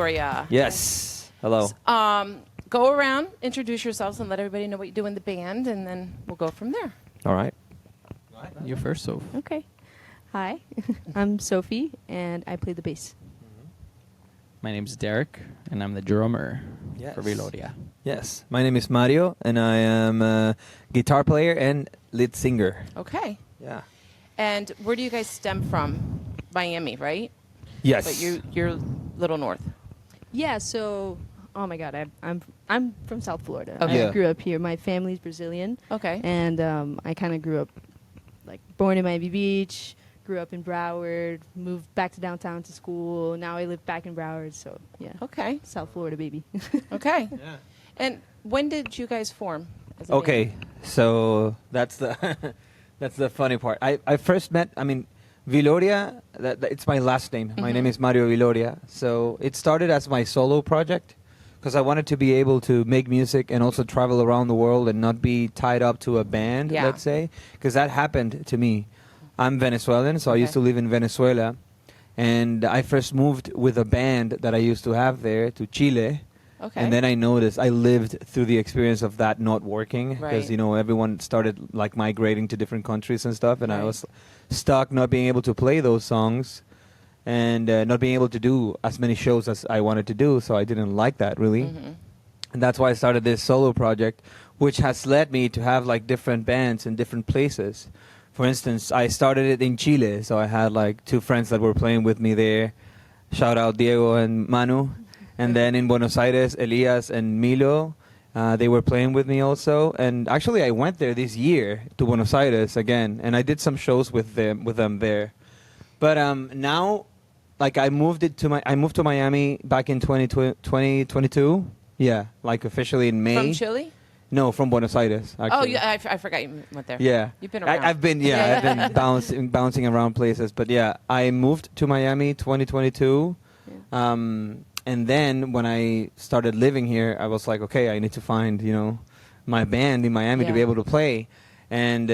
Viloria. Yes. Hello. Go around, introduce yourselves, and let everybody know what you do in the band, and then we'll go from there. All right. You first, Soph. Okay. Hi, I'm Sophie, and I play the bass. My name's Derek, and I'm the drummer Yes. for Viloria. Yes. My name is Mario, and I am a guitar player and lead singer. Okay. Yeah. And where do you guys stem from? Miami, right? Yes. But you're a little north. Yeah. So, oh my God, I'm from South Florida. Okay. Yeah. I grew up here. My family's Brazilian. Okay. And I kind of grew up, like, born in Miami Beach. Grew up in Broward. Moved back to downtown to school. Now I live back in Broward. So yeah. Okay. South Florida, baby. Okay. Yeah. And when did you guys form? As a Okay. band? So that's the that's the funny part. I first met. I mean, Viloria. It's my last name. My name is Mario Viloria. So it started as my solo project because I wanted to be able to make music and also travel around the world and not be tied up to a band. Yeah. Let's say, because that happened to me. I'm Venezuelan, so I used Okay. to live in Venezuela, and I first moved with a band that I used to have there to Chile. Okay. And then I noticed I lived through the experience of that not working because Right. everyone started like migrating to different countries and stuff, and I Right. was stuck not being able to play those songs and not being able to do as many shows as I wanted to do. So I didn't like that really, Mhm. and that's why I started this solo project, which has led me to have like different bands in different places. For instance, I started it in Chile, so I had like two friends that were playing with me there. Shout out Diego and Manu. And then in Buenos Aires, Elias and Milo, they were playing with me also. And actually, I went there this year to Buenos Aires again, and I did some shows with them there. But now, like I moved to Miami back in 2022. Yeah, like officially in May. From Chile? No, from Buenos Aires. Actually. Oh, yeah. I forgot you went there. Yeah, You've been around. I've been I've been bouncing around places, but yeah, I moved to Miami 2022, and then when I started living here, I was like, okay, I need to find my band in Miami to be Yeah. able to play, and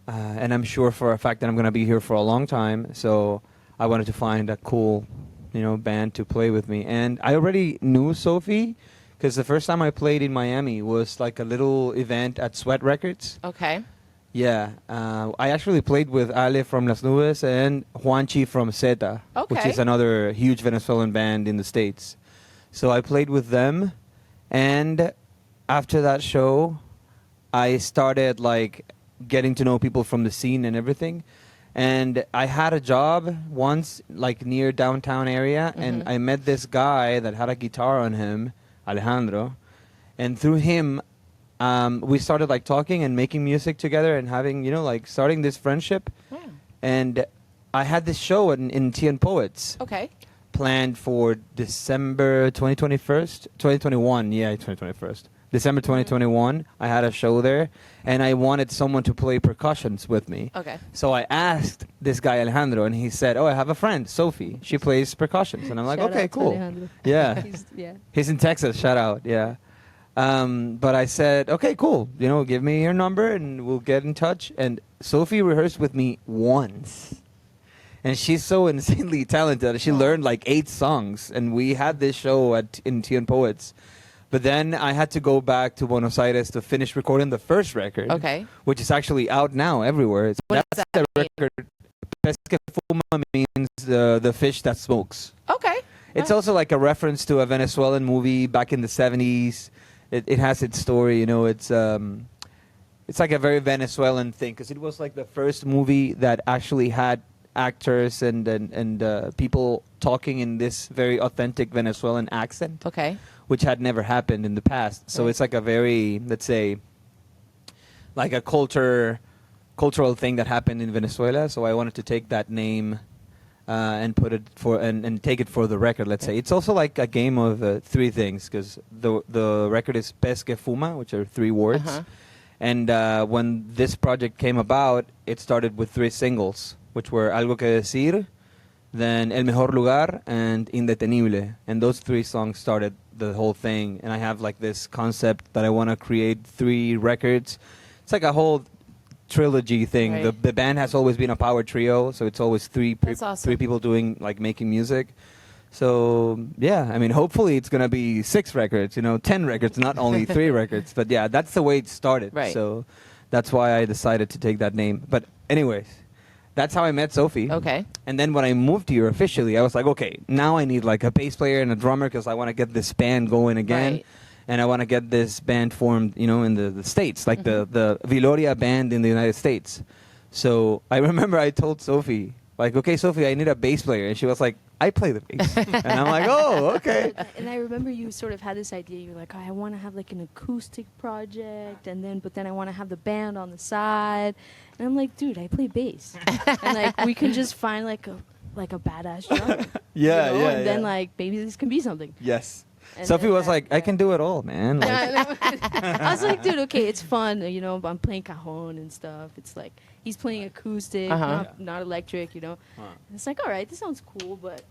I'm sure for a fact that I'm gonna be here for a long time, so I wanted to find a cool band to play with me, and I already knew Sophie. Because the first time I played in Miami was like a little event at Sweat Records. Okay. Yeah. I actually played with Ale from Las Nubes and Juanchi from Zeta, which Okay. is another huge Venezuelan band in the States. So I played with them. And after that show, I started like getting to know people from the scene and everything. And I had a job once like near downtown area. And I met this guy that had a guitar on him. Alejandro, and through him we started like talking and making music together and having like starting this friendship. Yeah. And I had this show in TN Poets Okay. planned for December 2021. Yeah, 2021. December 2021. I had a show there, and I wanted someone to play percussions with me. Okay. So I asked this guy Alejandro, and he said, "Oh, I have a friend, Sophie. She plays percussions." And I'm like, Shout "Okay, out to cool." Alejandro. Yeah. Yeah. He's in Texas. Shout out. Yeah. But I said, "Okay, cool. Give me your number, and we'll get in touch." And Sophie rehearsed with me once. And she's so insanely talented. She learned like 8 songs, and we had this show in TN Poets. But then I had to go back to Buenos Aires to finish recording the first record, Okay. which is actually out now everywhere. What That's does that the mean? record. Pesca fuma means the fish that smokes. Okay. It's Wow. also like a reference to a Venezuelan movie back in the 70s. It has its story, it's like a very Venezuelan thing because it was like the first movie that actually had actors and people talking in this very authentic Venezuelan accent, Okay. which had never happened in the past. So Right. it's like a very, let's say, like a cultural thing that happened in Venezuela. So I wanted to take that name and put it for and take it for the record. Let's say it's also like a game of 3 things because the record is Pez que Fuma, which are 3 words. Uh-huh. And when this project came about, it started with 3 singles, which were Algo que Decir, then El Mejor Lugar, and Indetenible. And those 3 songs started the whole thing. And I have like this concept that I want to create 3 records. It's like a whole trilogy thing. Right. The band has always been a power trio, so it's always 3 That's awesome. people doing like making music. So yeah, I mean, hopefully it's gonna be 6 records, 10 records, not only 3 records. But yeah, that's the way it started. Right. So that's why I decided to take that name. But anyways, that's how I met Sophie. Okay. And then when I moved here officially, I was like, okay, now I need like a bass player and a drummer because I want to get this band going again. Right. And I want to get this band formed, in the States, like the Viloria band in the United States. So I remember I told Sophie, like, okay, Sophie, I need a bass player. And she was like, I play the bass. And I'm like, oh, okay. And I remember you sort of had this idea. You're like, oh, I want to have like an acoustic project, but then I want to have the band on the side. And I'm like, dude, I play bass, and like we can just find like a badass drummer. Yeah, yeah, And then yeah. like maybe this can be something. Yes. And Sophie then was that- like, I can do it all, man. Like, Yeah, I was like, dude, okay, it's fun, I'm playing cajon and stuff. It's like he's playing acoustic, Uh-huh. not electric, And it's like, all right, this sounds cool, but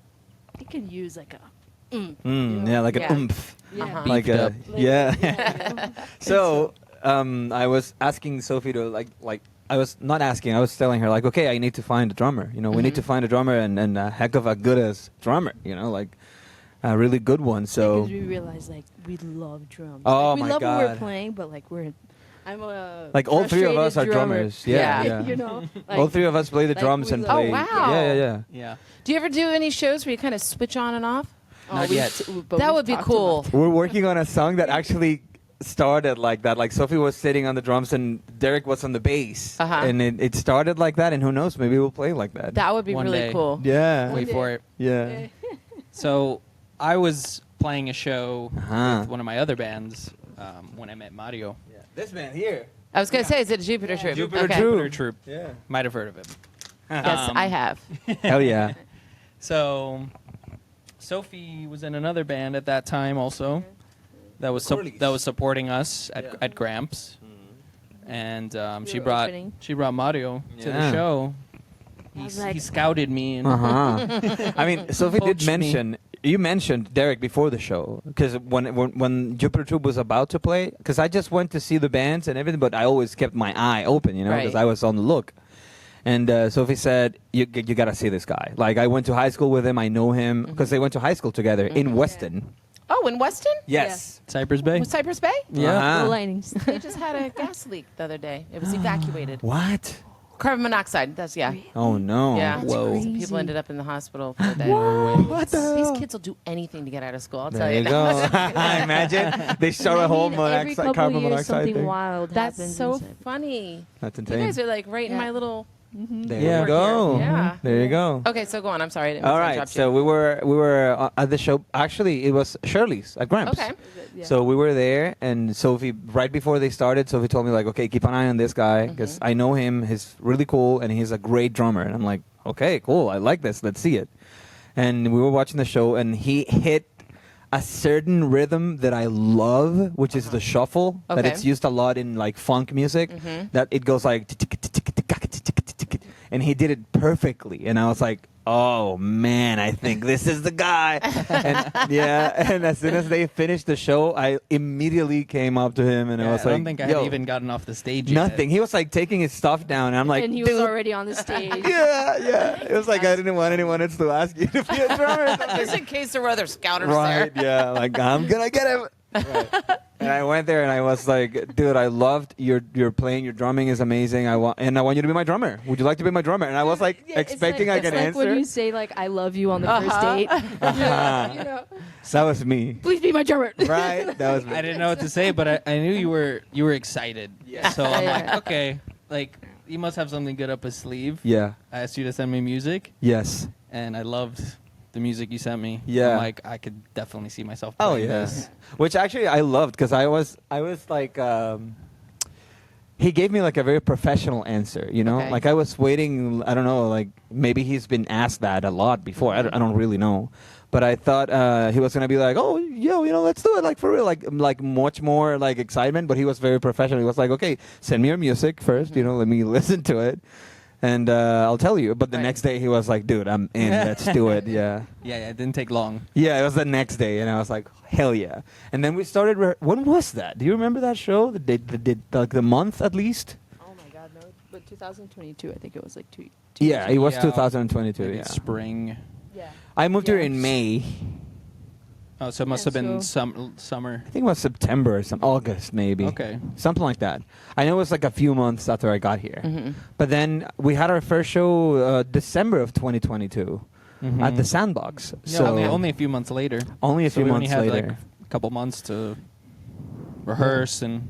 it could use like a, yeah, like Yeah. an oomph. yeah, Uh-huh. Like Beefed a, up. yeah. yeah. So I was asking Sophie to like I was not asking. I was telling her like, okay, I need to find a drummer. We need to find a drummer and a heck of a good as drummer. Like a really good one. So Because we realized like we love drums. Oh, Like, we my love what we're God. playing, but like I'm a like all 3 of us are frustrated drummer. drummers. Yeah, Yeah. yeah. Like, All 3 of us play the like, drums we and love- play. Oh, wow. Yeah, yeah. Yeah. Do you ever do any shows where you kind of switch on and off? Not we- yet. but That we've would be talked cool. about We're working on a song that actually started like that. Like Sophie was sitting on the drums and Derek was on the bass. Uh-huh. And it started like that. And who knows, maybe we'll play like that. That would be One really day. cool. Yeah. Wait for it. Yeah. So I was playing a show Uh-huh. with one of my other bands when I met Mario. This man here. I was going to say, is it a Jupiter Troop? Jupiter Okay. Troop. Jupiter Troop. Yeah. Might have heard of it. Yes, I have. Hell yeah. So Sophie was in another band at that time also that was Corley's. that was supporting us at, Yeah. at Gramps, and We she were brought opening. Mario to Yeah. the show. I was He like- scouted me and Uh-huh. I mean, Sophie did Poached me. mention, you mentioned Derek before the show, because when Jupiter Troop was about to play, because I just went to see the bands and everything, but I always kept my eye open, because Right. I was on the look. And Sophie said, you got to see this guy. Like, I went to high school with him. I know him because they went to high school together in Weston. Oh, in Weston? Yes. Cypress Bay. Was Cypress Bay? Yeah. Uh-huh. the linings. They just had a gas leak the other day. It was evacuated. What? Carbon monoxide. That's, yeah. Oh, no. Yeah. Whoa. Some people ended up in the hospital for that. What the hell? These kids will do anything to get out of school. I'll tell There you you. go. Imagine they start a whole every couple carbon years monoxide something thing. wild That's happens so inside. funny. That's You insane. guys are like right in Yeah. my little. There Yeah. you go. Yeah. There you go. Okay, so go on. I'm sorry. I didn't All mean to right. interrupt So you. we were at the show. Actually, it was Shirley's at Gramps. Okay. Yeah. So we were there, and Sophie, right before they started, Sophie told me like, okay, keep an eye on this guy because I know him. He's really cool, and he's a great drummer. And I'm like, okay, cool. I like this. Let's see it. And we were watching the show, and he hit a certain rhythm that I love, which is the shuffle. That Okay. it's used a lot in like funk music. That it goes like, and he did it perfectly. And I was like, oh man, I think this is the guy. And yeah, and as soon as they finished the show, I immediately came up to him and I Yeah, was I like, don't think I yo, had even gotten off the stage yet. nothing. He was like taking his stuff down, and I'm like, and he dude. was already on the stage. Yeah, yeah. It was like I didn't want anyone else to ask you to be a drummer. Or something. Just in case there were other scouters Right, there. yeah. Like, I'm going to get him. Right. And I went there and I was like, dude, I loved your playing. Your drumming is amazing. I want you to be my drummer. Would you like to be my drummer? And I was like Yeah, it's expecting like, I could it's like answer. when you say like I love you on the first date. Uh-huh. That was me. Please be my drummer. Right? That was me. I didn't know what to say, but I knew you were excited. Yeah. So I'm Yeah. like, okay, like he must have something good up his sleeve. Yeah. I asked you to send me music, Yes. and I loved the music you sent me. Yeah. I'm like, I could definitely see myself Oh playing yeah. this. Which actually I loved because I was like he gave me like a very professional answer, Okay. Like I was waiting, I don't know, like maybe he's been asked that a lot before. I don't really know. But I thought he was going to be like, "Oh, yo, let's do it like for real." Like much more like excitement, but he was very professional. He was like, "Okay, send me your music first, let me listen to it." And I'll tell you. But the Right. next day he was like, "Dude, I'm in. Let's do it." Yeah. Yeah, it didn't take long. Yeah, it was the next day, and I was like, "Hell yeah!" And then we started. When was that? Do you remember that show? Like the month at least. Oh my God, no! But 2022, I think it was like two. Yeah, it was Yeah. 2022. Maybe Yeah. it's spring. Yeah. I moved here Yeah. in May. Oh, so it must Yeah, have been so- summer. I think it was September or some August maybe. Okay. Something like that. I know it was like a few months after I got here. Mhm. But then we had our first show December of 2022 at the Sandbox. Yeah, So only a few months later. only a So few we only months had later. like a couple months to rehearse and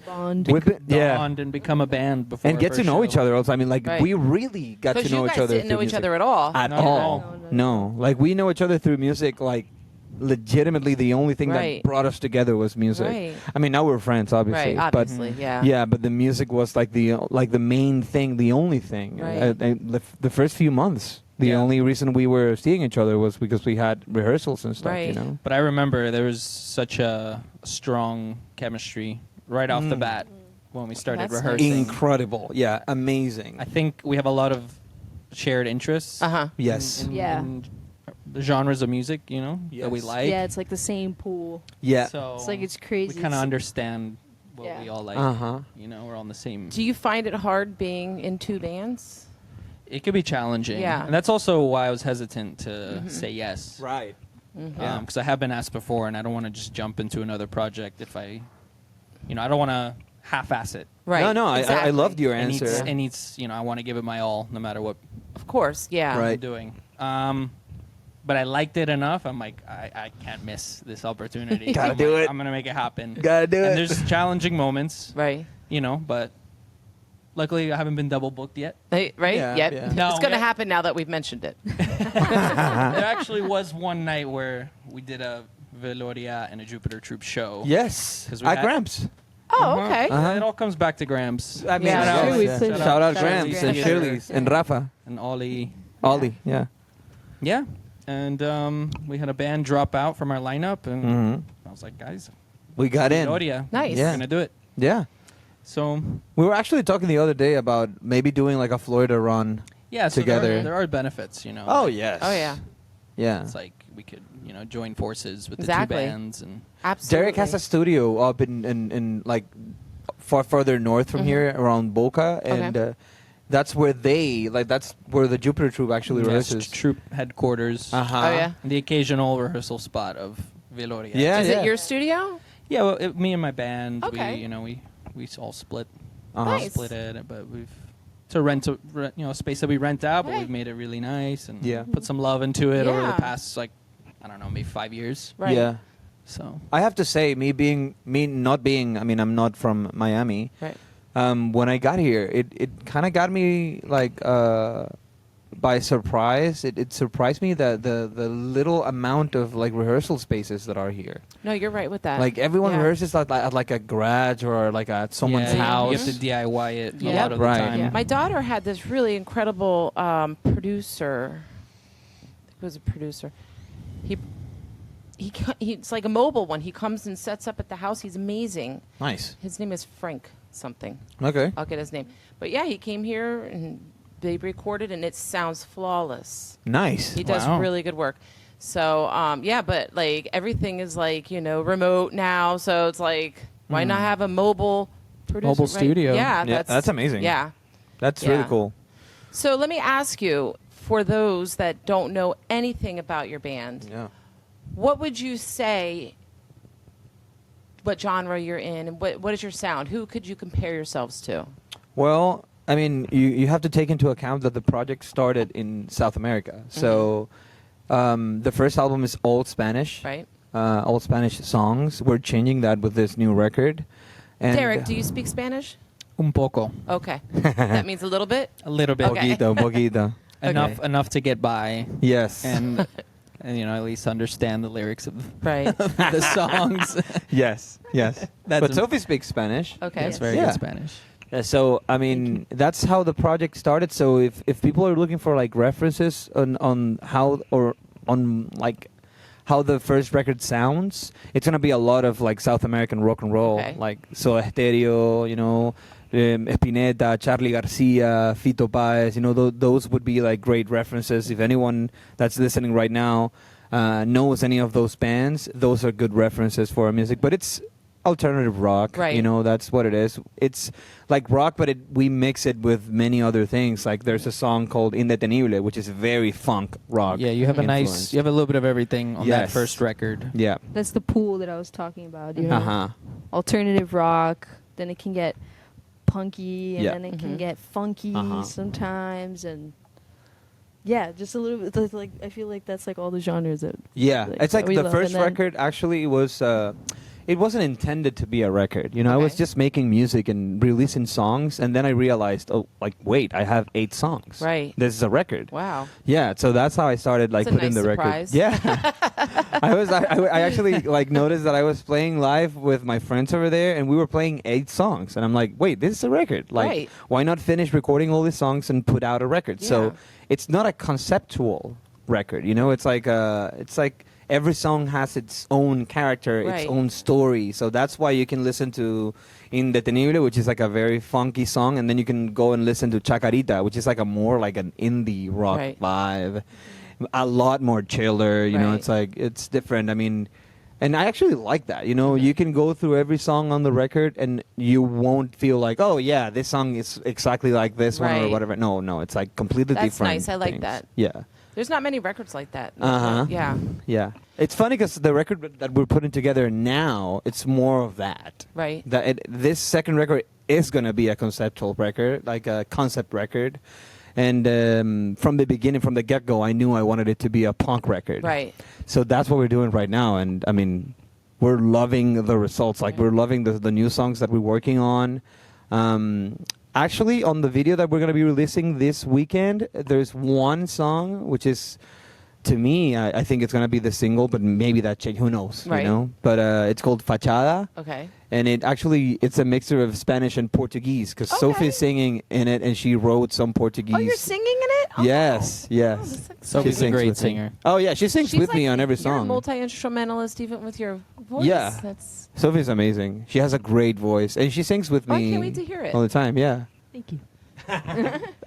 Bond. We've been- yeah. bond and become a band before And our get to first know show. each other also. I mean, like, Right. we really got to Because know you each guys other didn't through know each music. other at all. At Not at all. all. No. Like, we know each other through music, like, legitimately the only thing Right. that brought us together was music. Right. I mean, now we're friends, obviously. Right, obviously, but yeah. Yeah, but the music was like the main thing, the only thing. Right. The first few months, the Yeah. only reason we were seeing each other was because we had rehearsals and stuff, you Right. know? But I remember there was such a strong chemistry right off the bat when we started That's nice. rehearsing. Incredible. Yeah, amazing. I think we have a lot of shared interests. Uh-huh. Yes. Yeah. in the genres of music, that we Yes. like. Yeah, it's like the same pool. Yeah. So It's like it's crazy. we kind of It's- understand what Yeah. we all like. Uh-huh. We're on the same. Do you find it hard being in two bands? It could be challenging. Yeah. And that's also why I was hesitant to Mhm. say yes. Right. Mm-hmm. Because I have been asked before, and I don't want to just jump into another project if I don't want to half-ass it. Right. No, I exactly. loved your It needs, answer. it needs, I want to give it my all, no matter what Of course, yeah. Right. I'm doing. But I liked it enough. I'm like, I can't miss this opportunity. Gotta I'm do like, it. I'm gonna make it happen. Gotta do and it. there's challenging moments, Right. But luckily I haven't been double booked yet. Right? Yeah, Yep. yeah. No, It's going to yeah. happen now that we've mentioned it. There actually was one night where we did a Viloria and a Jupiter Troop show. Yes. 'Cause we At had- Gramps. Oh, okay. Uh-huh. It all comes back to Grams. I mean, Yeah, yes, sure, we yeah. played Shout out that. Grams Shout out and Grams. Shirley's and Rafa. And Ollie. Ollie, yeah. Yeah. And we had a band drop out from our lineup, and Mhm. I was like, guys, We got in. Viloria. Nice. Yeah. We're gonna do it. Yeah. So We were actually talking the other day about maybe doing like a Florida run. yeah, so Together. there are benefits, Oh, yes. Oh, yeah. Yeah. It's like we could, join forces with Exactly. the two bands, and Absolutely. Derek has a studio up in like far further north from Mhm. here around Boca, and Okay. that's where that's where the Jupiter Troupe actually Yes, rehearses. troop headquarters, Uh-huh. Oh, yeah. and the occasional rehearsal spot of Viloria. Yeah, Is yeah. it your studio? Yeah, well, me and my band, Okay. we all split, Uh-huh. Nice. split it, but we've to rent a space that we rent out, but Right. we've made it really nice and Yeah. put some love into it over the Yeah. past maybe 5 years. Right. Yeah. So I have to say, I mean, I'm not from Miami. Right. When I got here, it kind of got me like by surprise. It surprised me that the little amount of like rehearsal spaces that are here. No, you're right with that. Like everyone Yeah. rehearses at like a garage or like at someone's yeah, house. You have to DIY it a Yeah. lot of Right. the time. Yeah. My daughter had this really incredible producer. Who was a producer? He's like a mobile one. He comes and sets up at the house. He's amazing. Nice. His name is Frank something. Okay. I'll get his name. But yeah, he came here and they recorded, and it sounds flawless. Nice. He does Wow. really good work. So yeah, but like everything is like remote now. So it's like why not have a mobile producer? Mobile right? studio. Yeah, Yeah, that's amazing. Yeah. That's really Yeah. cool. So let me ask you, for those that don't know anything about your band, Yeah. what would you say? What genre you're in, and what is your sound? Who could you compare yourselves to? Well, I mean, you have to take into account that the project started in South America. So the first album is Old Spanish. Right. Old Spanish songs. We're changing that with this new record. And Derek, do you speak Spanish? Un poco, Okay, that means a little bit. a little bit, Okay. Poquito. enough to get by, Yes. and at least understand the lyrics of Right. the songs. yes. Yes. That's but im- Sophie speaks Spanish. Okay. That's very Yeah. good Spanish. So I mean, that's how the project started. So if people are looking for like references on how or on like how the first record sounds, it's gonna be a lot of like South American rock and roll, Okay. like Soda Stereo, Spinetta, Charlie Garcia, Fito Páez. Those would be like great references. If anyone that's listening right now knows any of those bands, those are good references for our music. But it's alternative rock. Right. You know, that's what it is. It's like rock, but we mix it with many other things. Like there's a song called Indetenible, which is very funk rock. Yeah, you have influenced. you have a little bit of everything on that Yes. first record. Yeah. That's the pool that I was talking about. You know? Uh-huh. Alternative rock, then it can get punky, and Yeah. then it can Mhm. get funky Uh-huh. sometimes, and yeah, just a little bit. Like I feel like that's like all the genres that. Yeah, Like, it's like that we the love, first and then- record actually was. It wasn't intended to be a record. You know, I was Okay. just making music and releasing songs, and then I realized, oh, like wait, I have 8 songs. Right. This is a record. Wow. Yeah, so that's how I started like That's a putting nice the surprise. record. Yeah, I actually like noticed that I was playing live with my friends over there, and we were playing 8 songs, and I'm like, wait, this is a record. Like, Right. why not finish recording all these songs and put out a record? Yeah. So it's not a conceptual record. You know, it's like every song has its own character, its Right. own story. So that's why you can listen to Indetenible, which is like a very funky song, and then you can go and listen to Chacarita, which is like a more like an indie rock Right. vibe. A lot more chiller, you know, Right. it's like it's different. I mean, and I actually like that. You know, Mhm. you can go through every song on the record and you won't feel like, oh yeah, this song is exactly like this one or Right. whatever. No, it's like completely That's different. nice. I like things. that. Yeah. There's not many records like that. Uh-huh. Yeah. Yeah. It's funny because the record that we're putting together now, it's more of that. Right. This second record is going to be a conceptual record, like a concept record. And from the beginning, from the get-go, I knew I wanted it to be a punk record. Right. So that's what we're doing right now. And, I mean, we're loving the results. Like, Yeah. we're loving the new songs that we're working on. Actually, on the video that we're going to be releasing this weekend, there's one song which is, to me, I think it's going to be the single, but maybe that change. Who knows? Right. You know. But it's called Fachada, Okay. and it's a mixture of Spanish and Portuguese because Okay. Sophie's singing in it, and she wrote some Portuguese. Oh, you're singing in it? Oh. Yes, yes. Oh, that's exciting. Sophie's a sings great with me. singer. Oh yeah, she sings She's with me like- on every You're a song. multi-instrumentalist even with your voice. Yeah. That's. Sophie's amazing. She has a great voice, and she sings with Oh, I me can't wait to hear it. all the time. Yeah. Thank you.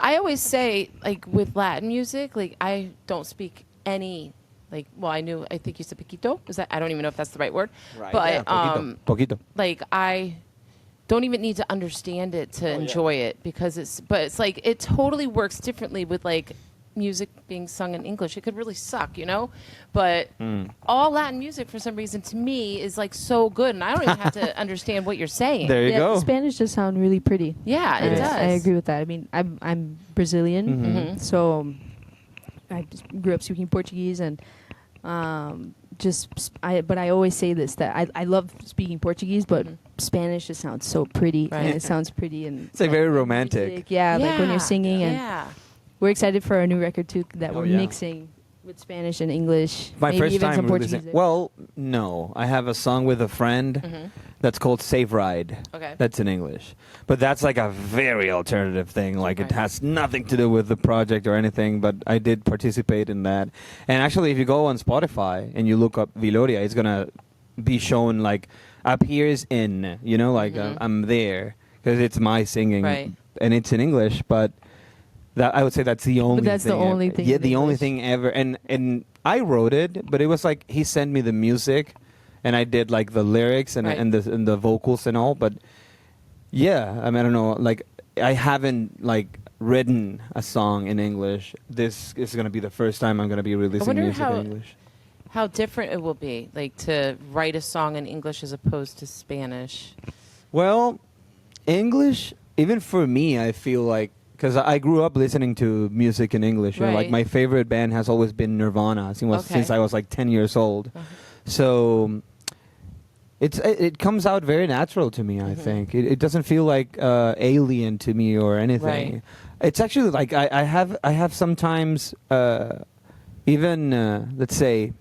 I always say, like, with Latin music, like, I don't speak any, like, well, I think you said poquito. Is that, I don't even know if that's the right word. But, Yeah, poquito. Poquito. like, I don't even need to understand it to enjoy it because it's like, it totally works differently with, like, music being sung in English. It could really suck, you know? But all Latin music, for some reason, to me, is, like, so good. And I don't even have to understand what you're saying. There you Yeah, go. Spanish does sound really pretty. Yeah, it Yes. does. I agree with that. I mean, I'm Brazilian, Mhm. so I just grew up speaking Portuguese, and but I always say this, that I love speaking Portuguese, but Mhm. Spanish just sounds so pretty, Right. and it sounds pretty, and It's like very music, romantic. Yeah, like when you're singing, and Yeah. we're excited for our new record too, that Oh, we're yeah. mixing with Spanish and English. My maybe first even time some releasing. Portuguese. Well, no, I have a song with a friend Mhm. that's called "Save Ride." Okay. That's in English, but that's like a very alternative thing. Like it Right. has nothing to do with the project or anything. But I did participate in that. And actually, if you go on Spotify and you look up Viloria, it's gonna be shown like appears in. You know, like Mhm. I'm there because it's my singing, Right. and it's in English, but. That, I would say that's the only. that's the thing only ever. thing Yeah, in the only English. thing ever. And I wrote it, but it was like he sent me the music, and I did like the lyrics and Right. and the vocals and all. But yeah, I mean, I don't know. Like I haven't like written a song in English. This is gonna be the first time I'm gonna be releasing wonder music how- in English. How different it will be, like, to write a song in English as opposed to Spanish. Well, English, even for me, I feel like. Because I grew up listening to music in English. You know, like Right. my favorite band has always been Nirvana Okay. since I was like 10 years old. Uh-huh. So it comes out very natural to me. I Mhm. think it doesn't feel like alien to me or anything. Right. It's actually like I have sometimes even let's say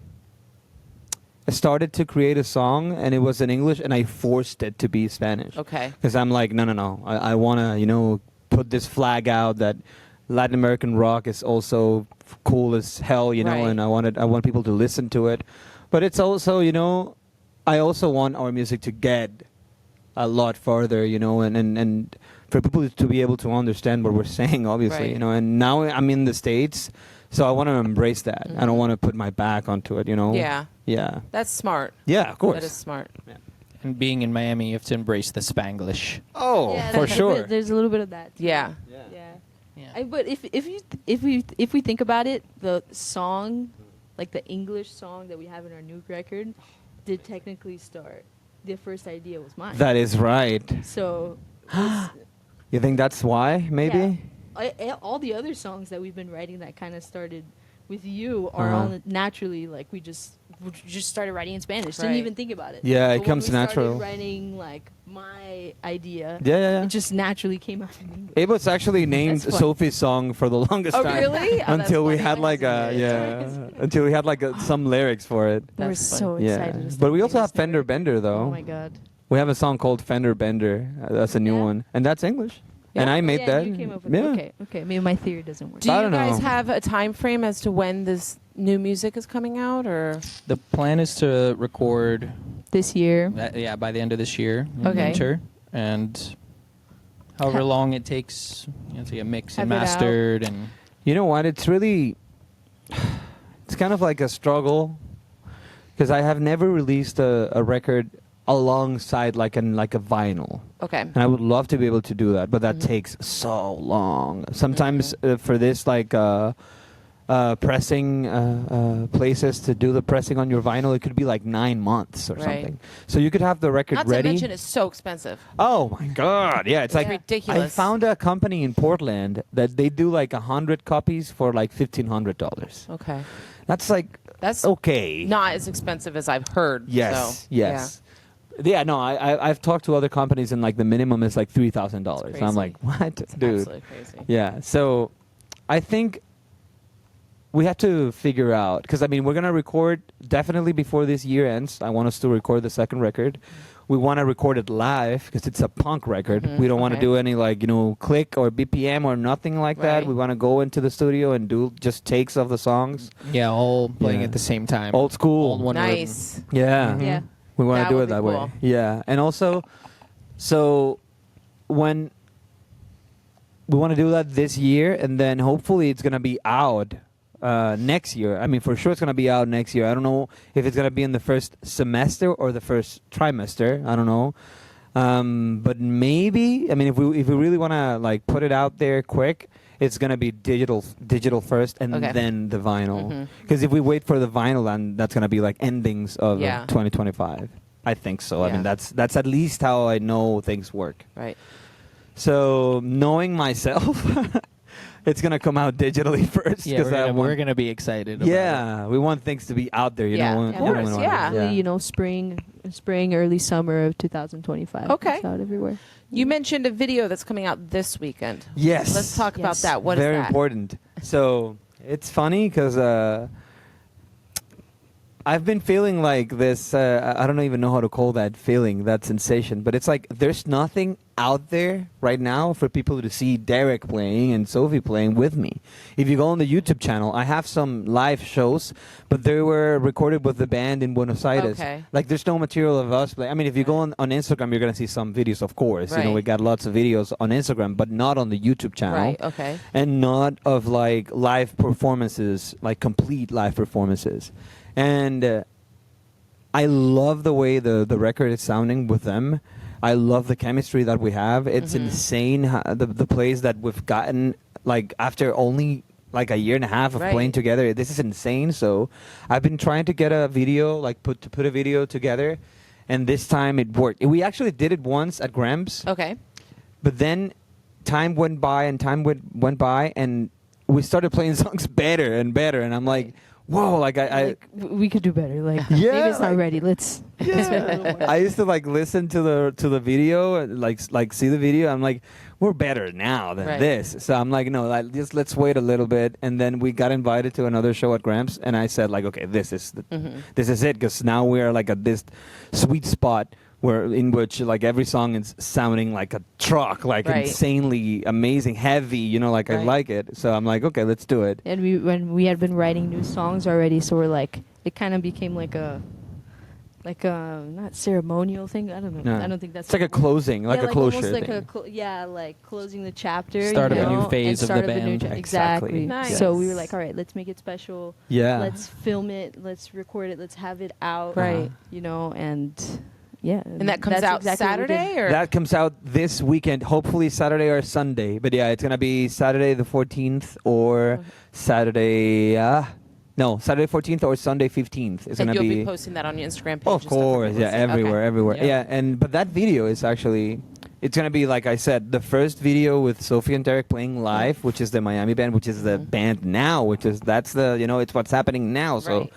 I started to create a song and it was in English and I forced it to be Spanish Okay. because I'm like no I want to put this flag out that Latin American rock is also cool as hell, Right. and I want people to listen to it. But it's also, I also want our music to get a lot farther, and for people to be able to understand what we're saying, obviously, Right. And now I'm in the States, so I want to embrace that. I don't Mhm. want to put my back onto it, Yeah. Yeah. That's smart. Yeah, of course. That is smart. And being in Miami, you have to embrace the Spanglish. Oh, Yeah, for there's a sure. there's a little bit of that. Too. Yeah. Yeah. But if we think about it, the song, like the English song that we have in our new record, did technically start. The first idea was mine. That is right. So. You think that's why? Maybe. Yeah. All the other songs that we've been writing that kind of started with you are Uh-huh. all naturally like we just started writing in Spanish. Didn't Right. even think about it. Yeah, it But comes when we natural. started writing like my idea. Yeah. It just naturally came out in English. It was actually named That's fun. Sophie's song for the longest Oh, time. really? Oh, until that's we funny. had like until we had like some lyrics for it. We're That's so funny. Yeah, excited. to but we start also have making Fender this Bender though. Oh my god. We have a song called Fender Bender. That's a new Yeah? one, and that's English. Yeah. And I made yeah, that. You came up with yeah. Okay. Maybe my theory doesn't work. Do I you don't guys know. have a time frame as to when this new music is coming out, or The plan is to record, This year. by the end of this year, in Okay. winter, and however long it takes to get mixed and Have it out. mastered, and You know what? It's really, it's kind of like a struggle, because I have never released a record alongside like a vinyl, okay? and I would love to be able to do that, but that Mhm. takes so long. Sometimes for this like pressing places to do the pressing on your vinyl, it could be like 9 months or Right. something. So you could have the record Not ready. to mention, it's so expensive. Oh my god! Yeah, it's like ridiculous. I found a company in Portland that they do like 100 copies for like $1,500. Okay, That's like that's okay. not as expensive as I've heard. Yes. so, Yes. Yeah. No. I've talked to other companies and like the minimum is like $3,000. It's I'm crazy. like, what, It's dude? absolutely crazy. Yeah. So, I think we have to figure out, because I mean we're gonna record definitely before this year ends. I want us to record the second record. We want to record it live because it's a punk record. Mhm, We don't want to okay. do any like click or BPM or nothing like that. Right. We want to go into the studio and do just takes of the songs, all playing Yeah. at the same time. old school. All in one room. Nice. Yeah. Mhm. Yeah. We want That to do would it be that way. cool. Yeah. And also, so when we want to do that this year, and then hopefully it's going to be out next year. I mean, for sure it's going to be out next year. I don't know if it's going to be in the first semester or the first trimester. I don't know. But maybe, I mean, if we really want to like put it out there quick, it's going to be digital first and Okay. then the vinyl. Mhm. Because if we wait for the vinyl, then that's going to be like endings of Yeah. 2025. I think so. I Yeah. mean, that's at least how I know things work. Right. So knowing myself, it's going to come out digitally first. Yeah, 'cause I want- we're gonna be excited. About yeah, we want things to be out there. You Yeah, know, of everyone course, wants- yeah. Spring, early summer of 2025. Okay. It's out everywhere. You mentioned a video that's coming out this weekend. Yes. Let's talk about Yes. that. What is Very that? important. So it's funny because I've been feeling like this. I don't even know how to call that feeling, that sensation. But it's like there's nothing out there right now for people to see Derek playing and Sophie playing with me. If you go on the YouTube channel, I have some live shows, but they were recorded with the band in Buenos Aires. Okay. Like there's no material of us playing. I mean, if you go on Instagram, you're gonna see some videos, of course. You know, Right. we got lots of videos on Instagram, but not on the YouTube channel Right. Okay. and not of like live performances, like complete live performances. And I love the way the record is sounding with them. I love the chemistry that we have. It's Mhm. insane the plays that we've gotten like after only like a year and a half of Right. playing together. This is insane. So I've been trying to get a video, like put a video together, and this time it worked. We actually did it once at Gramps. Okay. But then time went by went by, and we started playing songs better and better. And I'm like, whoa, like We could do better. Like Yeah, maybe it's not like- ready. Let's spend a little more. I used to like listen to the video, and, like see the video. I'm like, we're better now than Right. this. So I'm like, no, like, just let's wait a little bit. And then we got invited to another show at Gramps, and I said like, okay, this is it, because now we're like at this sweet spot where in which like every song is sounding like a truck, like Right. insanely amazing, heavy. You know, like I Right. like it. So I'm like, okay, let's do it. And when we had been writing new songs already, so we're like, it kind of became like a not ceremonial thing. I don't know. No. I don't think that's It's like a closing, like yeah, a closure almost like thing. like closing the chapter. Start you of a new know, phase and of the start a new band. exactly. Nice. So we were like, all right, let's make it special. Yeah. Let's film it. Let's record it. Let's have it out. Right. You know, and Yeah. And that comes that's out exactly what we did. Saturday, or That comes out this weekend, hopefully Saturday or Sunday. But yeah, it's gonna be Saturday the 14th or Saturday. Saturday 14th or Sunday 15th. It's and gonna you'll be. be posting that on your Instagram page. Oh, and of stuff for course, people yeah, to see? everywhere, Okay. everywhere. Yeah. Yeah, but that video is actually, it's gonna be like I said, the first video with Sophie and Derek playing live, which is the Miami band, which is the band now, that's the it's what's happening now. So, Right.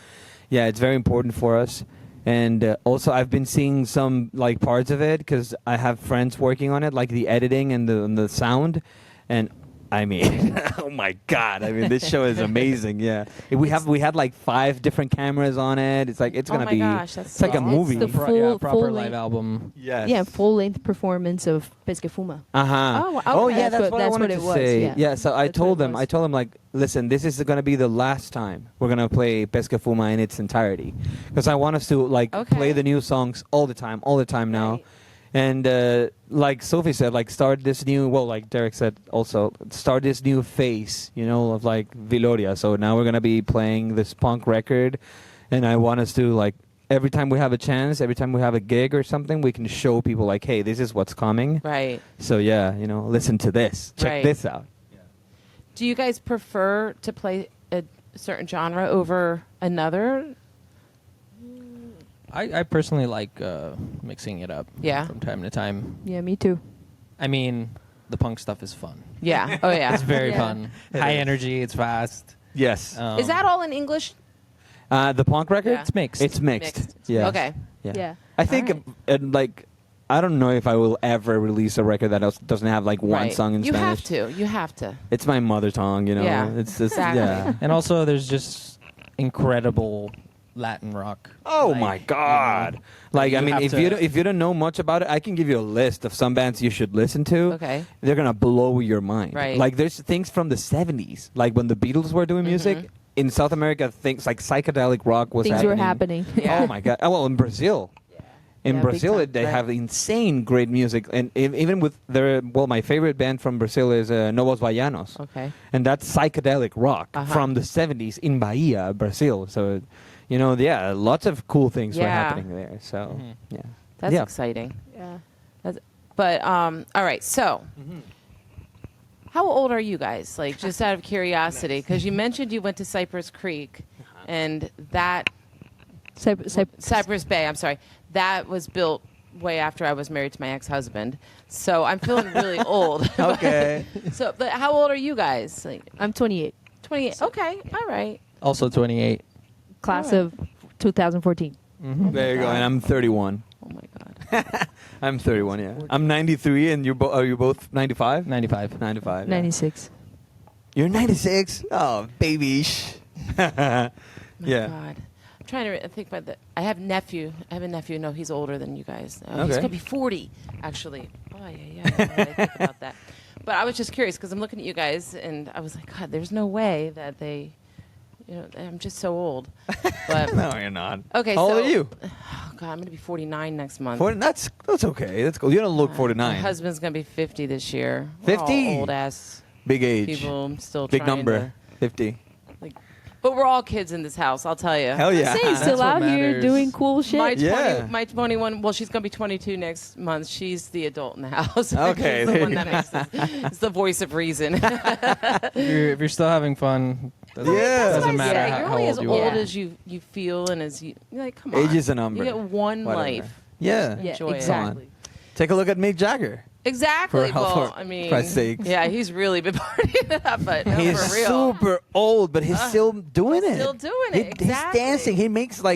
yeah, it's very important for us. And also, I've been seeing some like parts of it because I have friends working on it, like the editing and the sound, and I mean, oh my God! I mean, this show is amazing. Yeah, we had like 5 different cameras on it. It's like it's Oh gonna my be. gosh, that's it's like so a awesome. movie. It's the full proper length- live album. Yes. Yeah, full length performance of Pesca Fuma. Uh-huh. Oh, Oh okay. yeah, That's that's what- what I that's wanted what it to was, say. yeah. So I That's told what it them, was. like, listen, this is going to be the last time we're going to play Pesca Fuma in its entirety, because I want us to like Okay. play the new songs all the time now. Right. And like Sophie said, like start this new. Well, like Derek said, also start this new phase, of like Viloria. So now we're gonna be playing this punk record, and I want us to like every time we have a chance, every time we have a gig or something, we can show people like, hey, this is what's coming. Right. So yeah, listen to this. Check Right. this out. Do you guys prefer to play a certain genre over another? I personally like mixing it up. Yeah. From time to time. Yeah, me too. I mean, the punk stuff is fun. Yeah. Oh yeah. It's very Yeah. fun. It High is. energy. It's fast. Yes. Is that all in English? The punk record? Yeah. It's mixed. It's mixed. Mixed. Yeah. Okay. Yeah. I think, All like, I don't know if I will ever release a record that doesn't have like one Right. song in you Spanish. You have to. It's my mother tongue, Yeah. It's just, Exactly. yeah. And also, there's just incredible Latin rock. Oh Like, my God! Like, I you mean, have if you don't know much about it, I can give you a list of some bands you should listen to. Okay. They're gonna blow your mind. Right. Like, there's things from the '70s, like when the Beatles were doing music in South America. Things like psychedelic rock was Things happening. were happening. Yeah. Oh my God! Oh, well, in Brazil. In Yeah, big Brazil, time. they Right. have insane great music, and even with my favorite band from Brazil is Novos Baianos, Okay. and that's psychedelic rock Uh-huh. from the '70s in Bahia, Brazil. So, yeah, lots of cool things were Yeah. happening there. So, Mhm. yeah, That's Yeah. exciting. Yeah. But all right. So, how old are you guys? Like, just out of curiosity, because you mentioned you went to Cypress Creek, and that Cypress Bay. I'm sorry. That was built way after I was married to my ex-husband. So I'm feeling really old. Okay. So, but how old are you guys? Like I'm 28. 28. Okay. All right. Also 28. Class Alright. of 2014. Mm-hmm. There you go. And I'm 31. Oh my God. I'm 31. Yeah, I'm 93, and are you both 95? 95. 95. yeah. 96. You're 96. Oh, baby. My Yeah. God. I'm trying to think about that. I have a nephew. No, he's older than you guys. He's Okay. gonna be 40, actually. Oh yeah. I think about that. But I was just curious because I'm looking at you guys, and I was like, God, there's no way that they. I'm just so old. But No, you're not. okay. How so, old are you? Oh God, I'm gonna be 49 next month. That's okay. That's cool. You don't look My 49. husband's gonna be 50 this year. We're all 50? old ass Big age. people. Still Big trying number. 50. But we're all kids in this house. I'll tell you. Hell yeah. Say he's That's still what out here matters. doing cool shit. My 21. Well, she's gonna be 22 next month. She's the adult in the house. Okay, She's the there one you that makes this. It's the voice of reason. If you're still having fun, doesn't, Yeah. doesn't That's what I matter say. how, You're how only old as you old are. as you feel, and as you're like, come on. Age is a number. You get one Whatever. life. Yeah. Yeah, Enjoy it. exactly. Take a look at Mick Jagger. Exactly. For- Well, for I mean, Christ's sakes. yeah, he's really been partying it up, but no, He's for real. super old, but he's still doing he's it. still doing it, He's exactly. dancing.